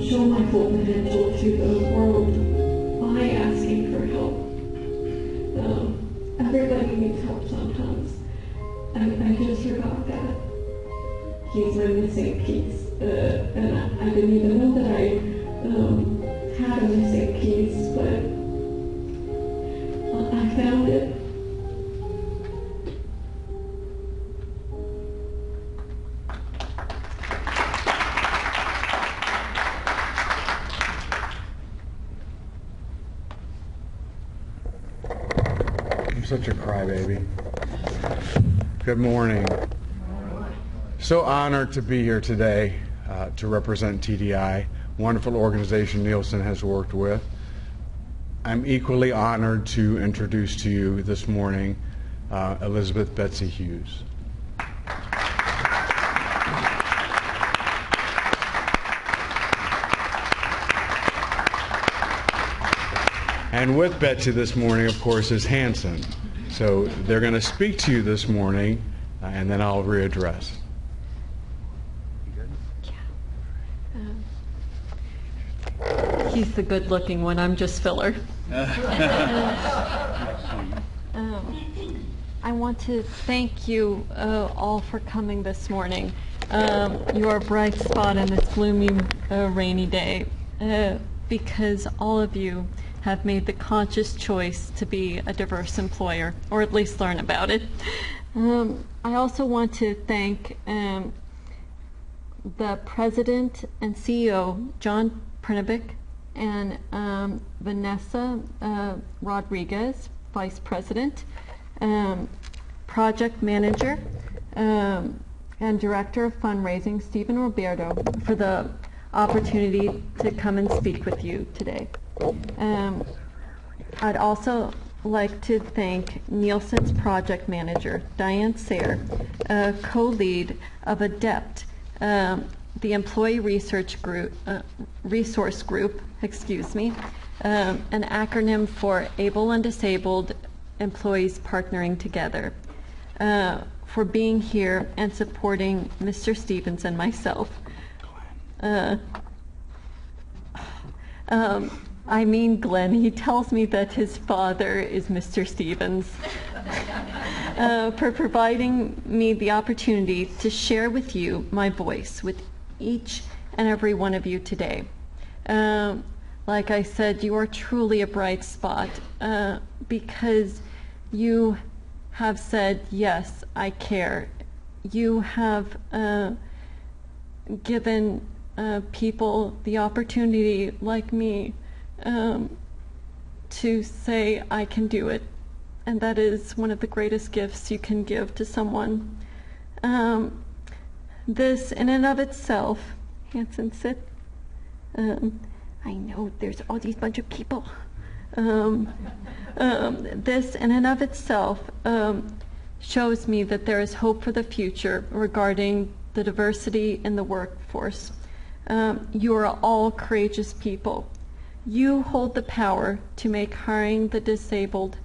show my full potential to the world by asking for help. Everybody needs help sometimes. I just forgot that. He's my missing piece. And I didn't even know that I had a missing piece, but I found it. Such a crybaby. Good morning. So honored to be here today to represent TDI, wonderful organization Nielsen has worked with. I'm equally honored to introduce to you this morning Elizabeth Betsy Hughes. And with Betsy this morning, of course, is Hanson. So they're going to speak to you this morning, and then I'll readdress. He's the good-looking one. I'm just filler. I want to thank you all for coming this morning. You are a bright spot in this gloomy, rainy day because all of you have made the conscious choice to be a diverse employer, or at least learn about it. I also want to thank the President and CEO, John Prinovic, and Vanessa Rodriguez Vice President, Project Manager, and Director of Fundraising, Stephen Roberto, for the opportunity to come and speak with you today. I'd also like to thank Nielsen's Project Manager, Diane Sayre, co-lead of ADEPT, the Employee Resource Group, an acronym for Able and Disabled Employees Partnering Together, for being here and supporting Mr. Stevens and myself. I mean Glenn, he tells me that his father is Mr. Stevens, for providing me the opportunity to share with you my voice with each and every one of you today. Like I said, you are truly a bright spot, because you have said, yes, I care. You have given people the opportunity, like me, to say, I can do it. And that is one of the greatest gifts you can give to someone. This in and of itself, Hanson, sit. I know there's all these bunch of people. This in and of itself shows me that there is hope for the future regarding the diversity in the workforce. You are all courageous people. You hold the power to make hiring the disabled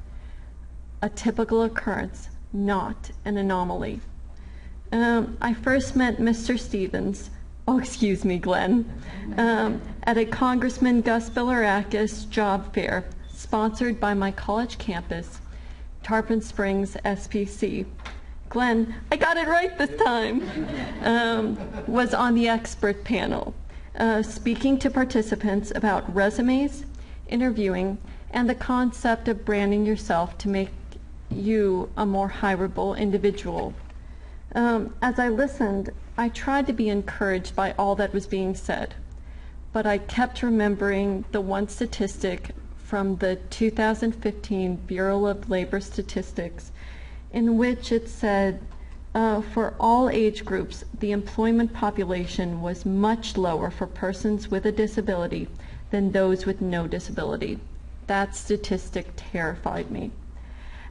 a typical occurrence, not an anomaly. I first met Mr. Stevens, Glenn, at a Congressman Gus Bilirakis job fair sponsored by my college campus, Tarpon Springs SPC. Glenn, I got it right this time, was on the expert panel, speaking to participants about resumes, interviewing, and the concept of branding yourself to make you a more hireable individual. As I listened, I tried to be encouraged by all that was being said, but I kept remembering the one statistic from the 2015 Bureau of Labor Statistics, in which it said, for all age groups, the employment population was much lower for persons with a disability than those with no disability. That statistic terrified me.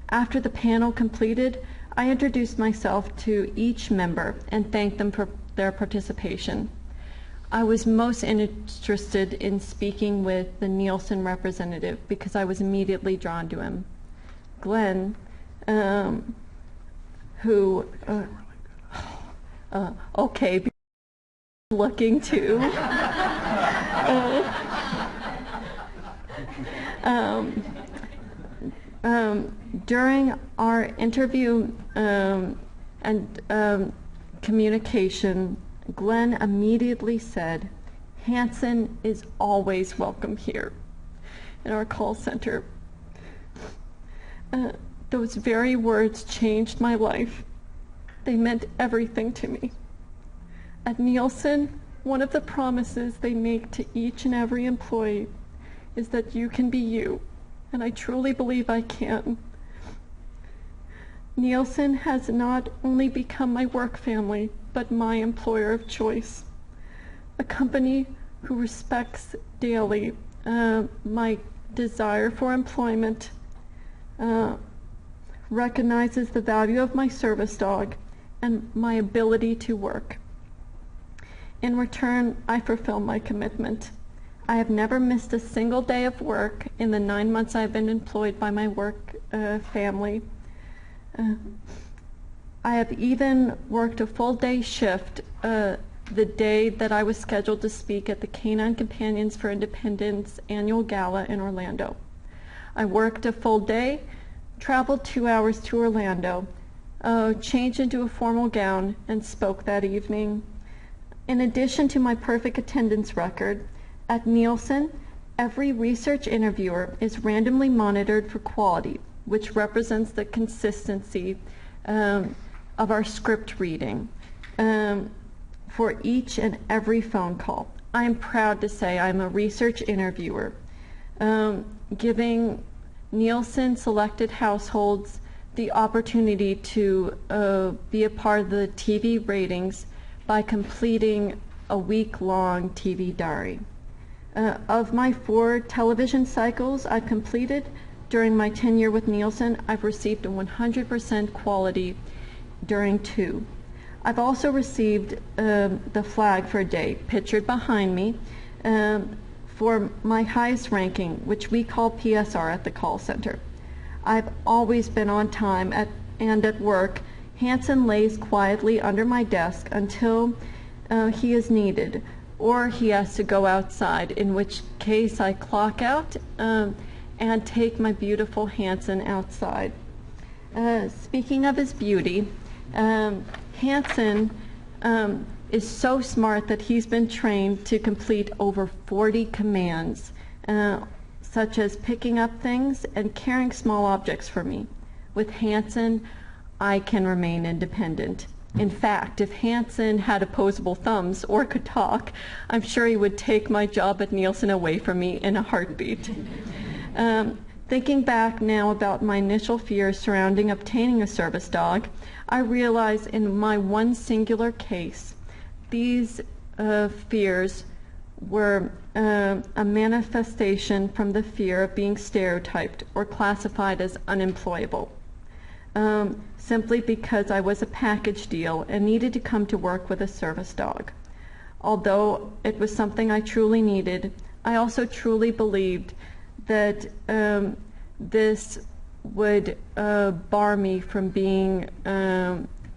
After the panel completed, I introduced myself to each member and thanked them for their participation. I was most interested in speaking with the Nielsen representative because I was immediately drawn to him. Glenn, who, okay, looking too. During our interview and communication, Glenn immediately said, Hanson is always welcome here in our call center. Those very words changed my life. They meant everything to me. At Nielsen, one of the promises they make to each and every employee is that you can be you, and I truly believe I can. Nielsen has not only become my work family, but my employer of choice. A company who respects daily my desire for employment, recognizes the value of my service dog and my ability to work. In return, I fulfill my commitment. I have never missed a single day of work in the 9 months I've been employed by my work family. I have even worked a full day shift the day that I was scheduled to speak at the Canine Companions for Independence annual gala in Orlando. I worked a full day, traveled 2 hours to Orlando, changed into a formal gown, and spoke that evening. In addition to my perfect attendance record, at Nielsen, every research interviewer is randomly monitored for quality, which represents the consistency of our script reading for each and every phone call. I am proud to say I'm a research interviewer, giving Nielsen selected households the opportunity to be a part of the TV ratings by completing a week-long TV diary. Of my 4 television cycles I've completed during my tenure with Nielsen, I've received a 100% quality during 2. I've also received the flag for a day, pictured behind me, for my highest ranking, which we call PSR at the call center. I've always been on time and at work. Hanson lays quietly under my desk until he is needed, or he has to go outside, in which case I clock out and take my beautiful Hanson outside. Speaking of his beauty, Hanson is so smart that he's been trained to complete over 40 commands, such as picking up things and carrying small objects for me. With Hanson, I can remain independent. In fact, if Hanson had opposable thumbs or could talk, I'm sure he would take my job at Nielsen away from me in a heartbeat. Thinking back now about my initial fears surrounding obtaining a service dog, I realize in my one singular case, these fears were a manifestation from the fear of being stereotyped or classified as unemployable, simply because I was a package deal and needed to come to work with a service dog. Although it was something I truly needed, I also truly believed that this would bar me from being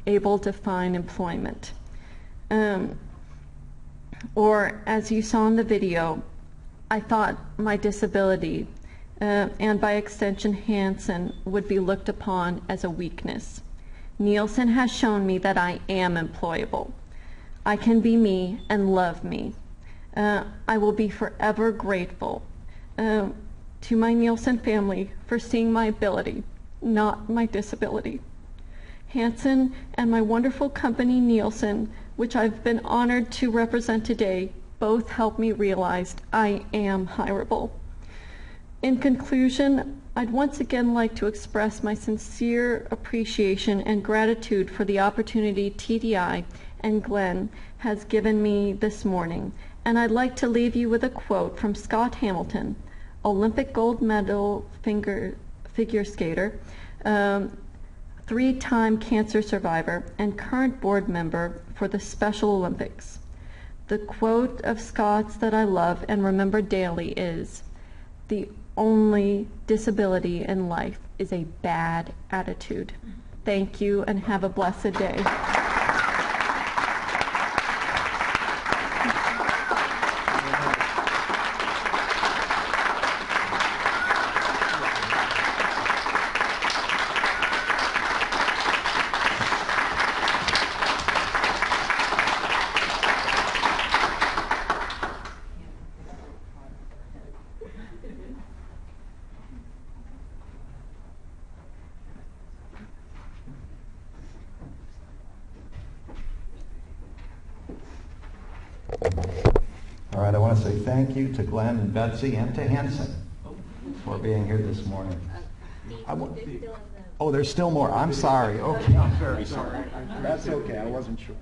able to find employment. Or, as you saw in the video, I thought my disability, and by extension Hanson, would be looked upon as a weakness. Nielsen has shown me that I am employable. I can be me and love me. I will be forever grateful to my Nielsen family for seeing my ability, not my disability. Hanson and my wonderful company Nielsen, which I've been honored to represent today, both help me realize I am hireable. In conclusion, I'd once again like to express my sincere appreciation and gratitude for the opportunity TDI and Glenn has given me this morning, and I'd like to leave you with a quote from Scott Hamilton, Olympic gold medal figure skater, 3-time cancer survivor, and current board member for the Special Olympics. The quote of Scott's that I love and remember daily is, "The only disability in life is a bad attitude." Thank you and have a blessed day. All right, I want to say thank you to Glenn and Betsy and to Hanson for being here this morning. Oh, there's still more. I'm sorry. Okay, I'm very sorry. That's okay. I wasn't sure.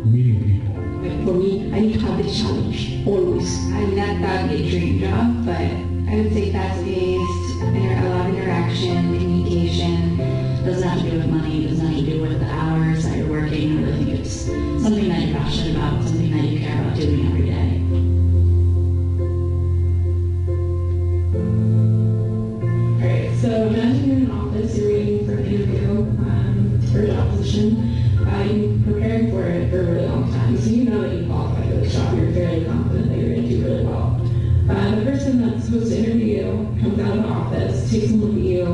Meeting I mean, that would be a dream job, but I would say fast-paced, a lot of interaction, communication. Doesn't have to do with money, doesn't have to do with the hours that you're working. I really think it's something that you're passionate about, something that you care about doing every day. Alright, so imagine you're in an office, you're waiting for an interview for a job position. You've been preparing for it for a really long time, so you know that you qualify for this job. You're fairly confident that you're going to do really well. The person that's supposed to interview you comes out of the office, takes a look at you,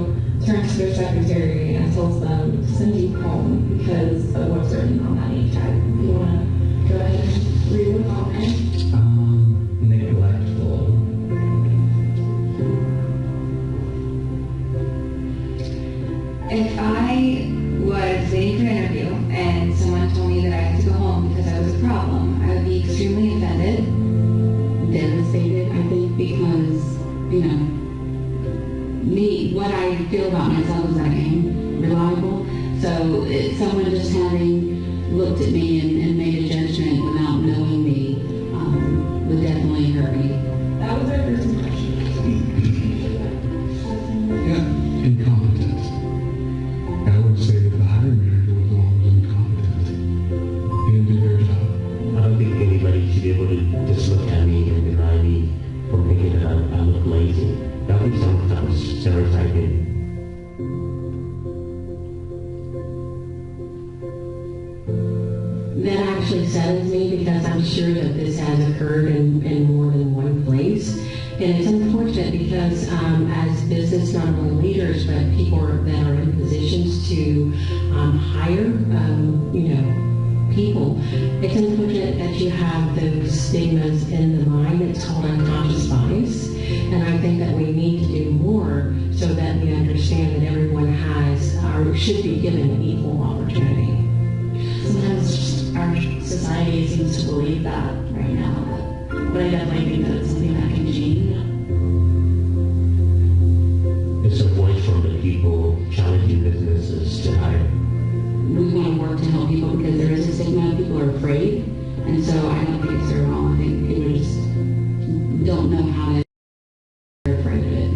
turns to their secretary, and tells them to send you home because of what's written on that name tag. You want to go ahead and read what's on there? Neglectful. If I was waiting for an interview and someone told me that I had to go home because I was a problem, I would be extremely offended, devastated, I think, because, you know, what I feel about myself is that I am reliable. So someone just having looked at me and made a judgment without knowing me would definitely hurt me. That was our first impression. Yeah, incompetent. I would say that the hiring manager was the one who was incompetent. He didn't do their job. I don't think anybody should be able to just look at me and deny me for thinking that I look lazy. That would be sometimes stereotyping. That actually saddens me because I'm sure that this has occurred in more than one place. And it's unfortunate because as business, not only leaders, but people that are in positions to hire, people, it's unfortunate that you have those stigmas in the mind. It's called unconscious bias. And I think that we need to do more so that we understand that everyone has or should be given an equal opportunity. Sometimes our society seems to believe that right now, but I definitely think that it's something that can change. It's a voice from the people challenging businesses to hire. We want to work to help people because there is a stigma. People are afraid, and so I don't think it's their wrong. I think people just don't know how to. They're afraid of it.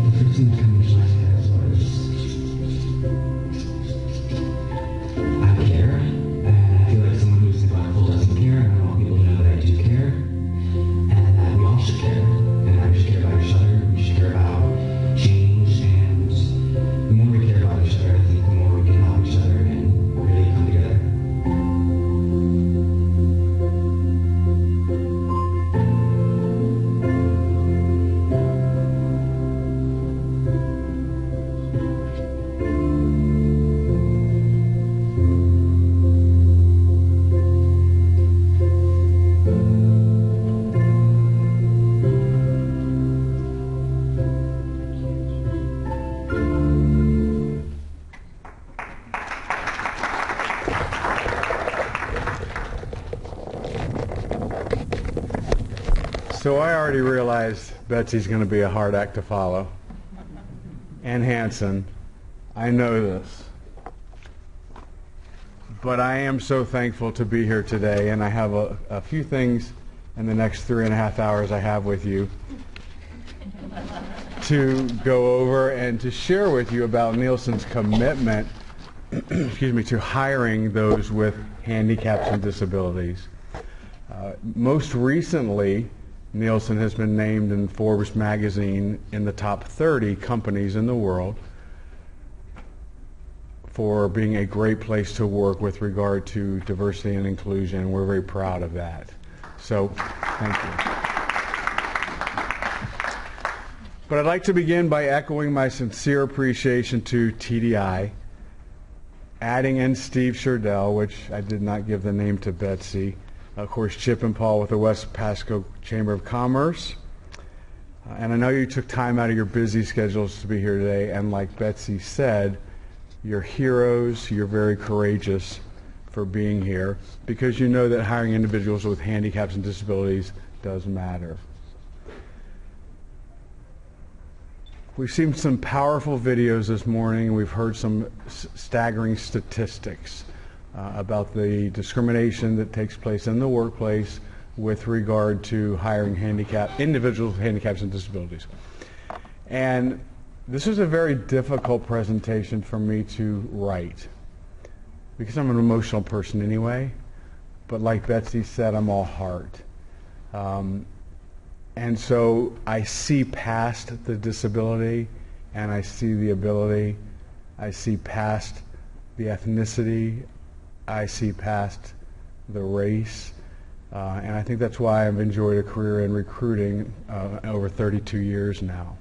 The first thing that comes to my head was I care, and I feel like someone who's neglectful doesn't care, and I want people to know that I do care, and that we all should care, and that we should care about each other, we should care about change, and the more we care about each other, I think the more we can help each other and really come together. So I already realized Betsy's going to be a hard act to follow. And Hanson. I know this. But I am so thankful to be here today, and I have a few things in the next 3.5 hours I have with you to go over and to share with you about Nielsen's commitment to hiring those with handicaps and disabilities. Most recently, Nielsen has been named in Forbes magazine in the top 30 companies in the world for being a great place to work with regard to diversity and inclusion. We're very proud of that. So, thank you. But I'd like to begin by echoing my sincere appreciation to TDI, adding in Steve Sherdell, which I did not give the name to Betsy, of course, Chip and Paul with the West Pasco Chamber of Commerce. And I know you took time out of your busy schedules to be here today, and like Betsy said, you're heroes, you're very courageous for being here, because you know that hiring individuals with handicaps and disabilities does matter. We've seen some powerful videos this morning, and we've heard some staggering statistics. about the discrimination that takes place in the workplace with regard to hiring individuals with handicaps and disabilities. And this was a very difficult presentation for me to write because I'm an emotional person anyway, but like Betsy said, I'm all heart. And so I see past the disability and I see the ability. I see past the ethnicity. I see past the race. And I think that's why I've enjoyed a career in recruiting over 32 years now.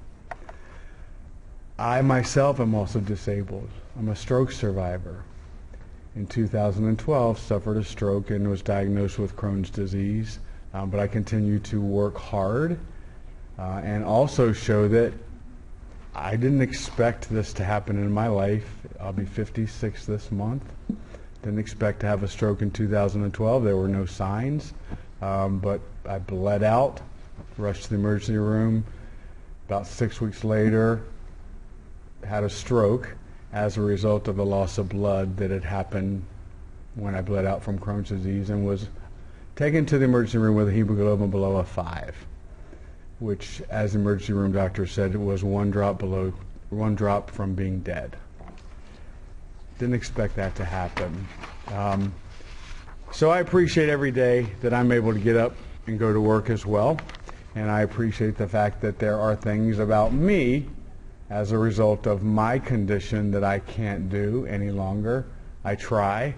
I myself am also disabled. I'm a stroke survivor. In 2012, suffered a stroke and was diagnosed with Crohn's disease. But I continue to work hard and also show that I didn't expect this to happen in my life. I'll be 56 this month. Didn't expect to have a stroke in 2012. There were no signs, but I bled out, rushed to the emergency room. About 6 weeks later, had a stroke as a result of the loss of blood that had happened when I bled out from Crohn's disease, and was taken to the emergency room with a hemoglobin below a 5, which, as the emergency room doctor said, it was one drop from being dead. Didn't expect that to happen. So I appreciate every day that I'm able to get up and go to work as well, and I appreciate the fact that there are things about me as a result of my condition that I can't do any longer. I try.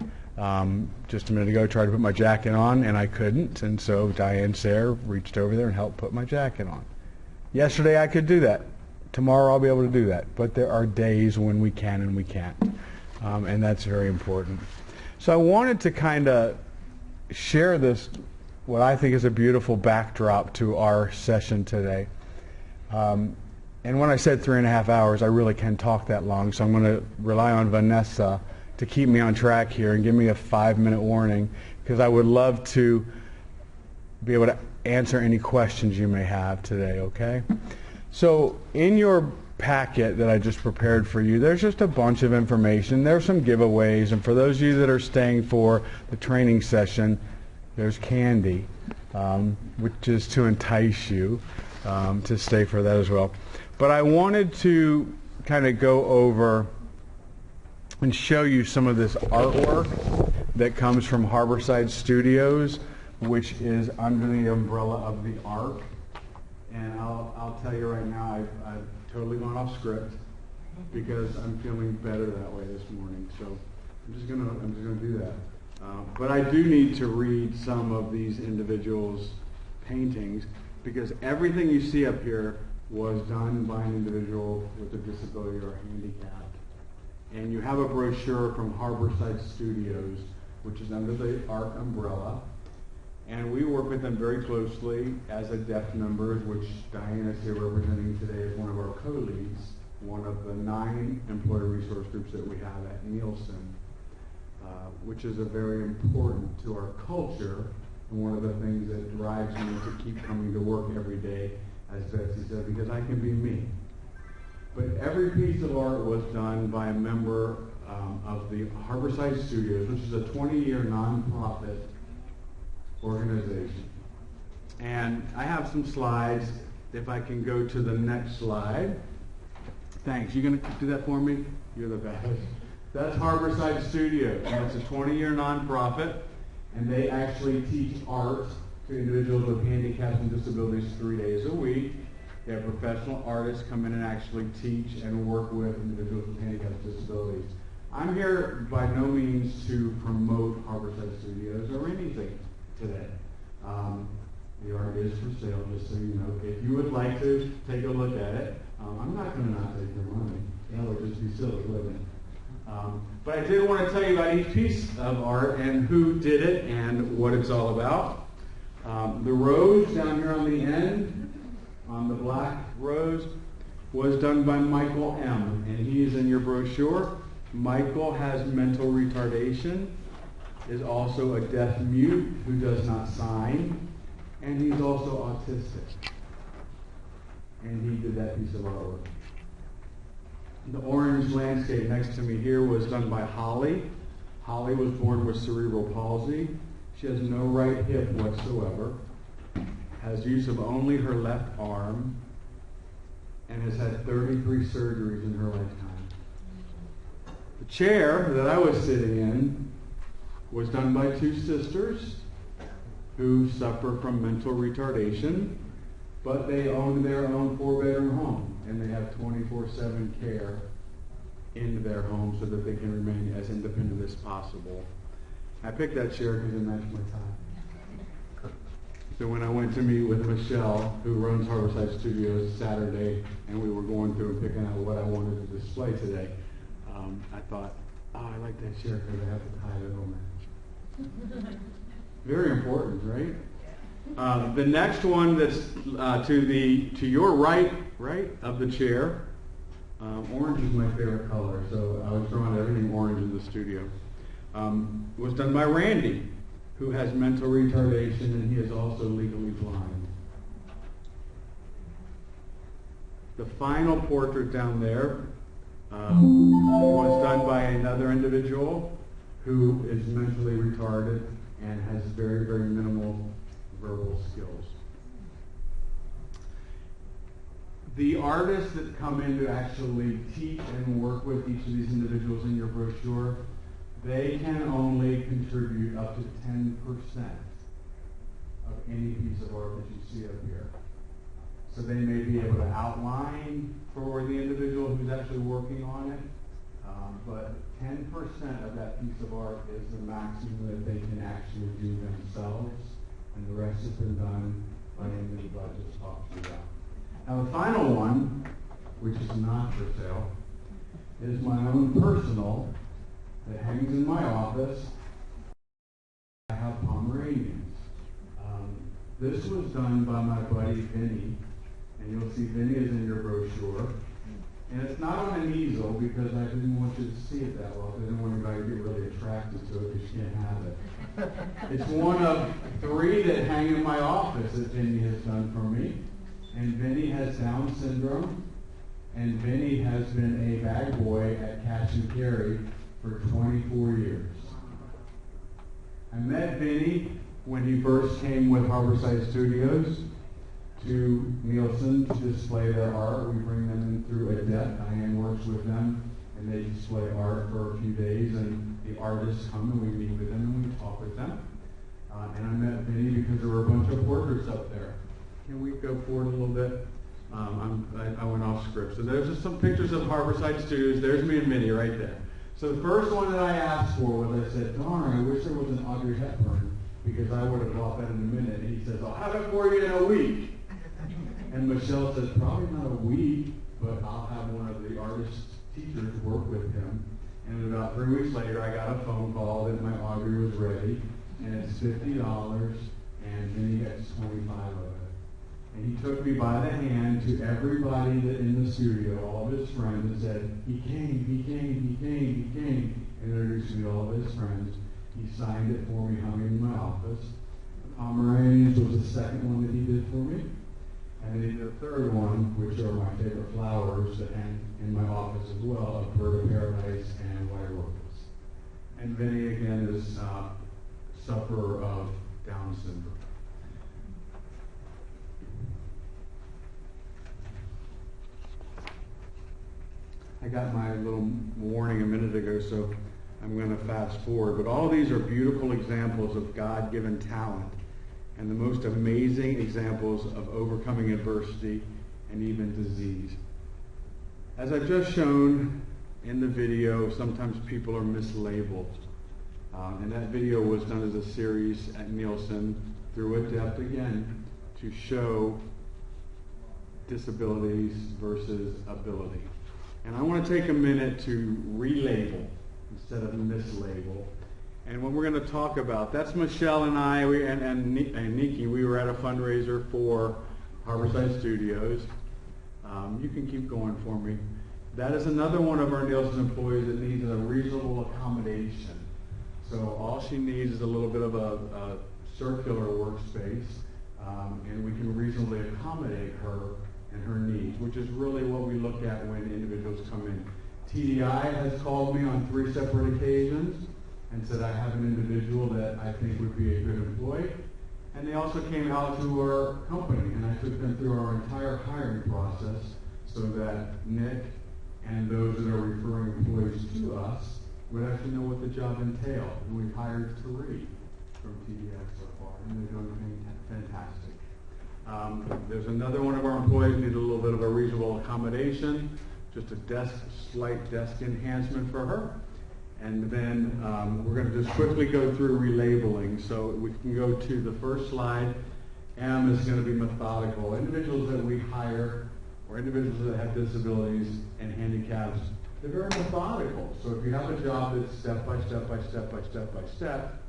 Just a minute ago I tried to put my jacket on and I couldn't, and so Diane Sayre reached over there and helped put my jacket on. Yesterday I could do that. Tomorrow I'll be able to do that. But there are days when we can and we can't, and that's very important. So I wanted to kind of share this, what I think is a beautiful backdrop to our session today. And when I said 3.5 hours, I really can talk that long, so I'm going to rely on Vanessa to keep me on track here and give me a 5-minute warning, because I would love to be able to answer any questions you may have today, okay? So in your packet that I just prepared for you, there's just a bunch of information. There's some giveaways, and for those of you that are staying for the training session, there's candy, which is to entice you to stay for that as well. But I wanted to kind of go over and show you some of this artwork that comes from Harborside Studios, which is under the umbrella of the ARC. And I'll tell you right now, I've totally gone off script because I'm feeling better that way this morning. So I'm just gonna do that. But I do need to read some of these individuals' paintings, because everything you see up here was done by an individual with a disability or a handicap. And you have a brochure from Harborside Studios, which is under the ARC umbrella. And we work with them very closely as a deaf members, which Diane is here representing today as one of our co-leads, one of the 9 employee resource groups that we have at Nielsen, which is a very important to our culture, and one of the things that drives me to keep coming to work every day, as Betsy said, because I can be me. But every piece of art was done by a member of the Harborside Studios, which is a 20-year nonprofit organization. And I have some slides. If I can go to the next slide. Thanks. You going to do that for me? You're the best. That's Harborside Studios, and it's a 20-year nonprofit, and they actually teach art to individuals with handicaps and disabilities 3 days a week. They have professional artists come in and actually teach and work with individuals with handicaps and disabilities. I'm here by no means to promote Harborside Studios or anything today. The art is for sale, just so you know. If you would like to take a look at it, I'm not going to not take your money. That would just be silly, wouldn't it? But I did want to tell you about each piece of art and who did it and what it's all about. The rose down here on the end, on the black rose, was done by Michael M., and he is in your brochure. Michael has mental retardation, is also a deaf mute who does not sign, and he's also autistic. And he did that piece of artwork. The orange landscape next to me here was done by Holly. Holly was born with cerebral palsy. She has no right hip whatsoever, has use of only her left arm, and has had 33 surgeries in her lifetime. The chair that I was sitting in was done by two sisters who suffer from mental retardation, but they own their own 4-bedroom home, and they have 24/7 care in their home so that they can remain as independent as possible. I picked that chair because it matched my tie. So when I went to meet with Michelle, who runs Harborside Studios, Saturday, and we were going through and picking out what I wanted to display today, I thought, oh, I like that chair because I have the tie that'll match. Very important, right? The next one that's to your right of the chair. Orange is my favorite color, so I was drawing everything orange in the studio. Was done by Randy, who has mental retardation, and he is also legally blind. The final portrait down there was done by another individual who is mentally retarded and has very, very minimal verbal skills. The artists that come in to actually teach and work with each of these individuals in your brochure, they can only contribute up to 10% of any piece of art that you see up here. So they may be able to outline for the individual who's actually working on it, but 10% of that piece of art is the maximum that they can actually do themselves, and the rest has been done by an individual I just talked to you about. Now the final one, which is not for sale, is my own personal that hangs in my office. I have Pomeranians. This was done by my buddy Vinny, and you'll see Vinny is in your brochure. And it's not on an easel because I didn't want you to see it that well. I didn't want anybody to get really attracted to it because you can't have it. It's one of 3 that hang in my office that Vinny has done for me. And Vinny has Down syndrome, and Vinny has been a bag boy at Cash and Carry for 24 years. I met Vinny when he first came with Harborside Studios to Nielsen to display their art. We bring them in through a debt. Diane works with them, and they display art for a few days, and the artists come and we meet with them and we talk with them. And I met Vinny because there were a bunch of portraits up there. Can we go forward a little bit? I went off script. So there's just some pictures of Harborside Studios. There's me and Vinny right there. So the first one that I asked for was, I said, darn, I wish there was an Audrey Hepburn because I would have bought that in a minute. And he says, I'll have it for you in a week. And Michelle says, probably not a week, but I'll have one of the artist teachers work with him. And about 3 weeks later, I got a phone call that my Audrey was ready, and it's $50, and then he gets 25 of it. And he took me by the hand to everybody that in the studio, all of his friends, and said, he came, and introduced me to all of his friends. He signed it for me, hung it in my office. The Pomeranians was the second one that he did for me. And then the third one, which are my favorite flowers that hang in my office as well, of Bird of Paradise and White Orchids. And Vinny, again, is a sufferer of Down syndrome. I got my little warning a minute ago, so I'm going to fast forward. But all of these are beautiful examples of God-given talent and the most amazing examples of overcoming adversity and even disease. As I've just shown in the video, sometimes people are mislabeled. And that video was done as a series at Nielsen through Adept again to show disabilities versus ability. And I want to take a minute to relabel instead of mislabel. And what we're going to talk about, that's Michelle and I, and Nikki, we were at a fundraiser for Harborside Studios. You can keep going for me. That is another one of our Nielsen employees that needs a reasonable accommodation. So all she needs is a little bit of a circular workspace, and we can reasonably accommodate her and her needs, which is really what we look at when individuals come in. TDI has called me on 3 separate occasions and said, I have an individual that I think would be a good employee. And they also came out to our company, and I took them through our entire hiring process so that Nick and those that are referring employees to us would actually know what the job entailed. And we've hired 3 from TDX so far, and they're doing fantastic. There's another one of our employees needed a little bit of a reasonable accommodation, just a slight desk enhancement for her. And then we're going to just quickly go through relabeling. So we can go to the first slide. M is going to be methodical. Individuals that we hire or individuals that have disabilities and handicaps, they're very methodical. So if you have a job that's step by step by step by step by step,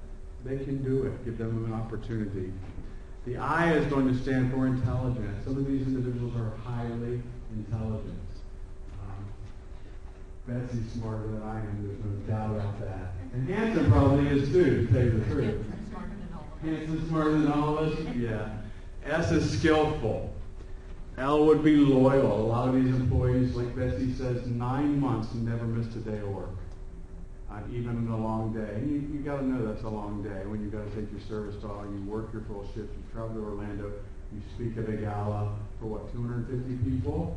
they can do it. Give them an opportunity. The I is going to stand for intelligent. Some of these individuals are highly intelligent. Betsy's smarter than I am, there's no doubt about that. And Hanson probably is too, to tell you the truth. Hanson's smarter than all of us? Yeah. S is skillful. L would be loyal. A lot of these employees, like Betsy says, 9 months never missed a day of work. Even in a long day. And you got to know that's a long day when you got to take your service dog, you work your full shift, you travel to Orlando, you speak at a gala for what, 250 people?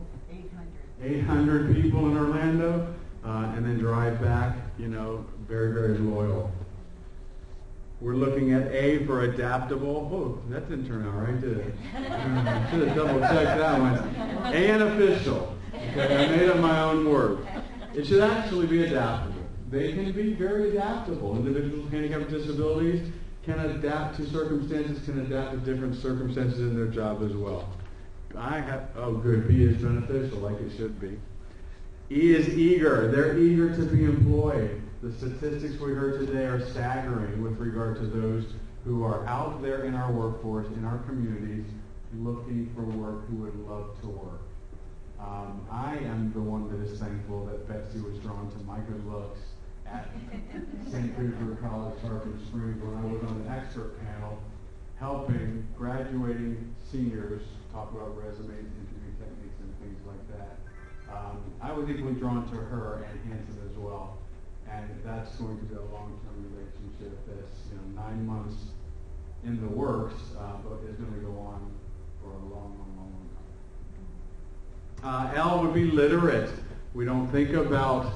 800 people in Orlando, and then drive back, very, very loyal. We're looking at A for adaptable. Oh, that didn't turn out right, did it? Should have double checked that one. A and official. Okay, I made up my own word. It should actually be adaptable. They can be very adaptable. Individuals with handicap and disabilities can adapt to circumstances, can adapt to different circumstances in their job as well. Good. B is beneficial, like it should be. E is eager. They're eager to be employed. The statistics we heard today are staggering with regard to those who are out there in our workforce, in our communities, looking for work, who would love to work. I am the one that is thankful that Betsy was drawn to my good looks at St. Petersburg College, Tarpon Springs, when I was on an expert panel helping graduating seniors talk about resumes, interview techniques, and things like that. I was equally drawn to her and Hanson as well. And that's going to be a long-term relationship that's 9 months in the works, but is going to go on for a long, long, long, long time. L would be literate. We don't think about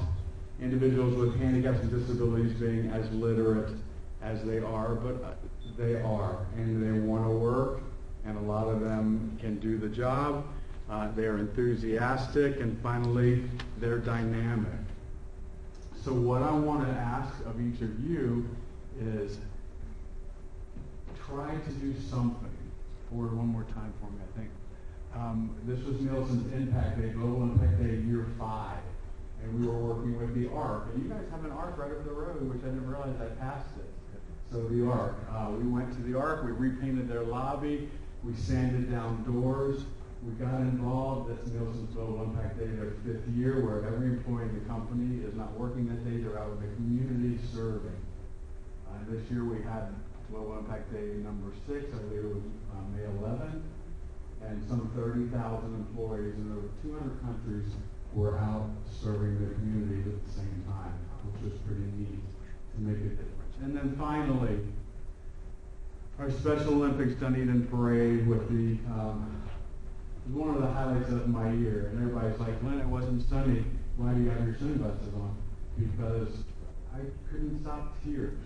individuals with handicaps and disabilities being as literate as they are, but they are, and they want to work, and a lot of them can do the job. They're enthusiastic, and finally, they're dynamic. So what I want to ask of each of you is try to do something. Forward one more time for me, I think. This was Nielsen's Impact Day, Global Impact Day, year 5. And we were working with the ARC. And you guys have an ARC right over the road, which I didn't realize I passed it. So the ARC. We went to the ARC, we repainted their lobby, we sanded down doors, we got involved. That's Nielsen's Global Impact Day, their 5th year, where every employee in the company is not working that day, they're out in the community serving. This year we had Global Impact Day number 6, I believe it was May 11th, and some 30,000 employees in over 200 countries were out serving their communities at the same time, which was pretty neat to make a difference. And then finally, our Special Olympics Dunedin Parade with the one of the highlights of my year. And everybody's like, Glenn, it wasn't sunny. Why do you have your sunglasses on? Because I couldn't stop tears.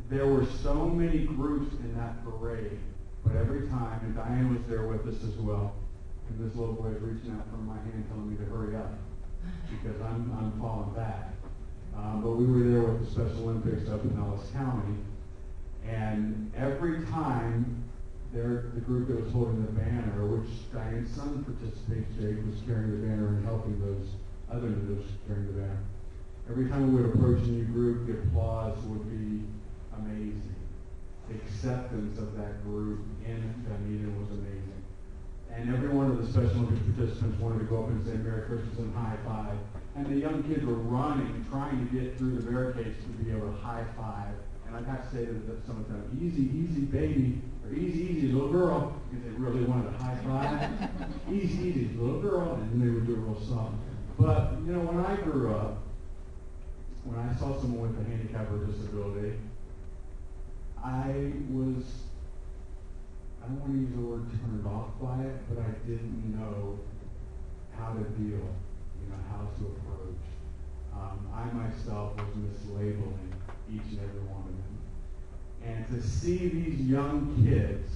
There were so many groups in that parade, but every time, and Diane was there with us as well, and this little boy is reaching out for my hand telling me to hurry up because I'm falling back. But we were there with the Special Olympics up in Ellis County, and every time the group that was holding the banner, which Diane's son participates, Jake, was carrying the banner and helping those other individuals carrying the banner. Every time we would approach a new group, the applause would be amazing. The acceptance of that group in Dunedin was amazing. And every one of the Special Olympics participants wanted to go up and say Merry Christmas and high five. And the young kids were running, trying to get through the barricades to be able to high five. And I got to say to some of them, easy, easy, baby, or easy, easy, little girl, because they really wanted to high five. Easy, easy, little girl, and they would do it real soft. But, when I grew up, when I saw someone with a handicap or disability, I don't want to use the word turned off by it, but I didn't know how to deal, how to approach. I myself was mislabeling each and every one of them. And to see these young kids,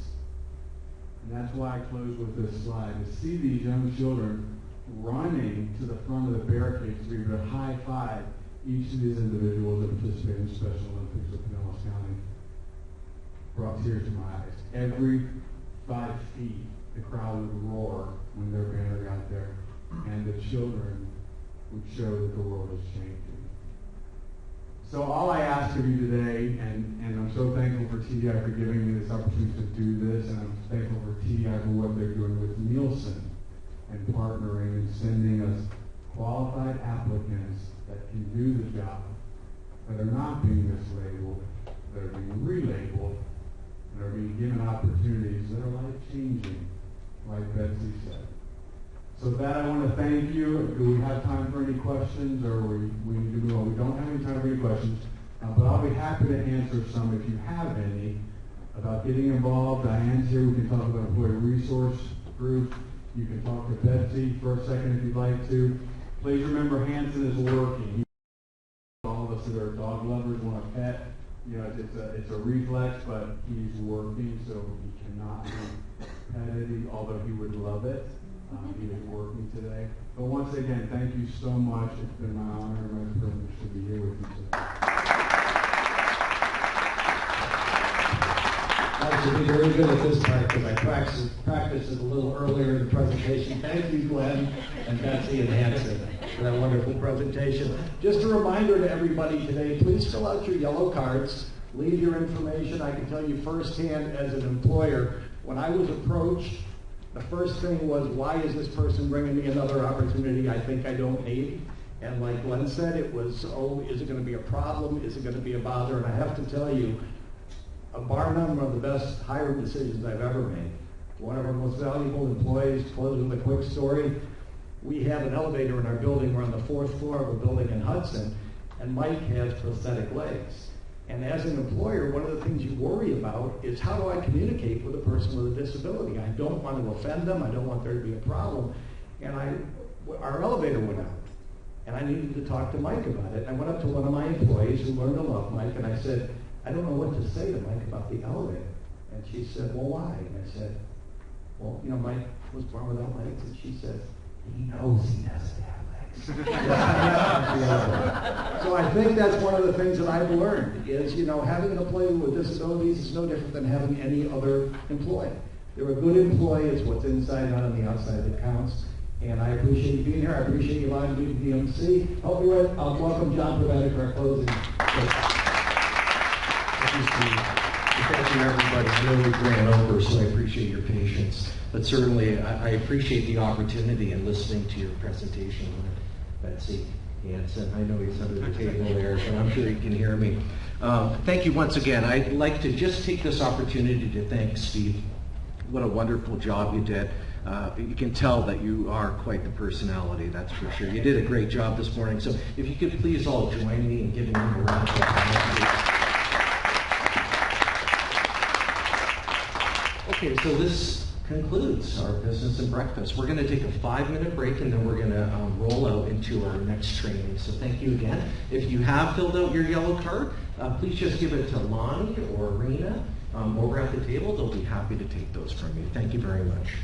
and that's why I close with this slide, to see these young children running to the front of the barricades to be able to high-five each of these individuals that participate in Special Olympics of Pinellas County brought tears to my eyes. Every 5 feet, the crowd would roar when their banner got there, and the children would show that the world is changing. So all I ask of you today, and I'm so thankful for TDI for giving me this opportunity to do this, and I'm thankful for TDI for what they're doing with Nielsen and partnering and sending us qualified applicants that can do the job, that are not being mislabeled, that are being relabeled, and are being given opportunities that are life-changing, like Betsy said. So with that, I want to thank you. Do we have time for any questions, or we need to move on? We don't have any time for any questions, but I'll be happy to answer some if you have any about getting involved. Diane's here. We can talk about employee resource groups. You can talk to Betsy for a second if you'd like to. Please remember, Hanson is working. All of us that are dog lovers want a pet. It's a reflex, but he's working, so he cannot be petted, although he would love it. He is working today. But once again, thank you so much. It's been my honor and my privilege to be here with you today. I should be very good at this part because I practiced it a little earlier in the presentation. Thank you, Glenn and Betsy and Hanson, for that wonderful presentation. Just a reminder to everybody today, please fill out your yellow cards. Leave your information. I can tell you firsthand as an employer, when I was approached, the first thing was, why is this person bringing me another opportunity I think I don't need? And like Glenn said, it was, oh, is it going to be a problem? Is it going to be a bother? And I have to tell you, bar none, one of the best hiring decisions I've ever made. One of our most valuable employees, closing with a quick story, we have an elevator in our building. We're on the 4th floor of a building in Hudson, and Mike has prosthetic legs. And as an employer, one of the things you worry about is, how do I communicate with a person with a disability? I don't want to offend them. I don't want there to be a problem. And our elevator went out, and I needed to talk to Mike about it. I went up to one of my employees who learned to love Mike, and I said, I don't know what to say to Mike about the elevator. And she said, well, why? And I said, well, Mike was born without legs. And she said, he knows he doesn't have legs. So I think that's one of the things that I've learned is, having an employee with disabilities is no different than having any other employee. They're a good employee. It's what's inside, not on the outside, that counts. And I appreciate you being here. I appreciate you allowing me to be MC. I'll welcome John Prevenick for our closing. Thank you, everybody. I know we ran over, so I appreciate your patience. But certainly, I appreciate the opportunity in listening to your presentation, Betsy Hanson. I know he's under the table there, so I'm sure he can hear me. Thank you once again. I'd like to just take this opportunity to thank Steve. What a wonderful job you did. You can tell that you are quite the personality, that's for sure. You did a great job this morning. So if you could please all join me in giving him a round of applause. Okay, so this concludes our business and breakfast. We're going to take a 5-minute break, and then we're going to roll out into our next training. So thank you again. If you have filled out your yellow card, please just give it to Lonnie or Rena over at the table. They'll be happy to take those from you. Thank you very much.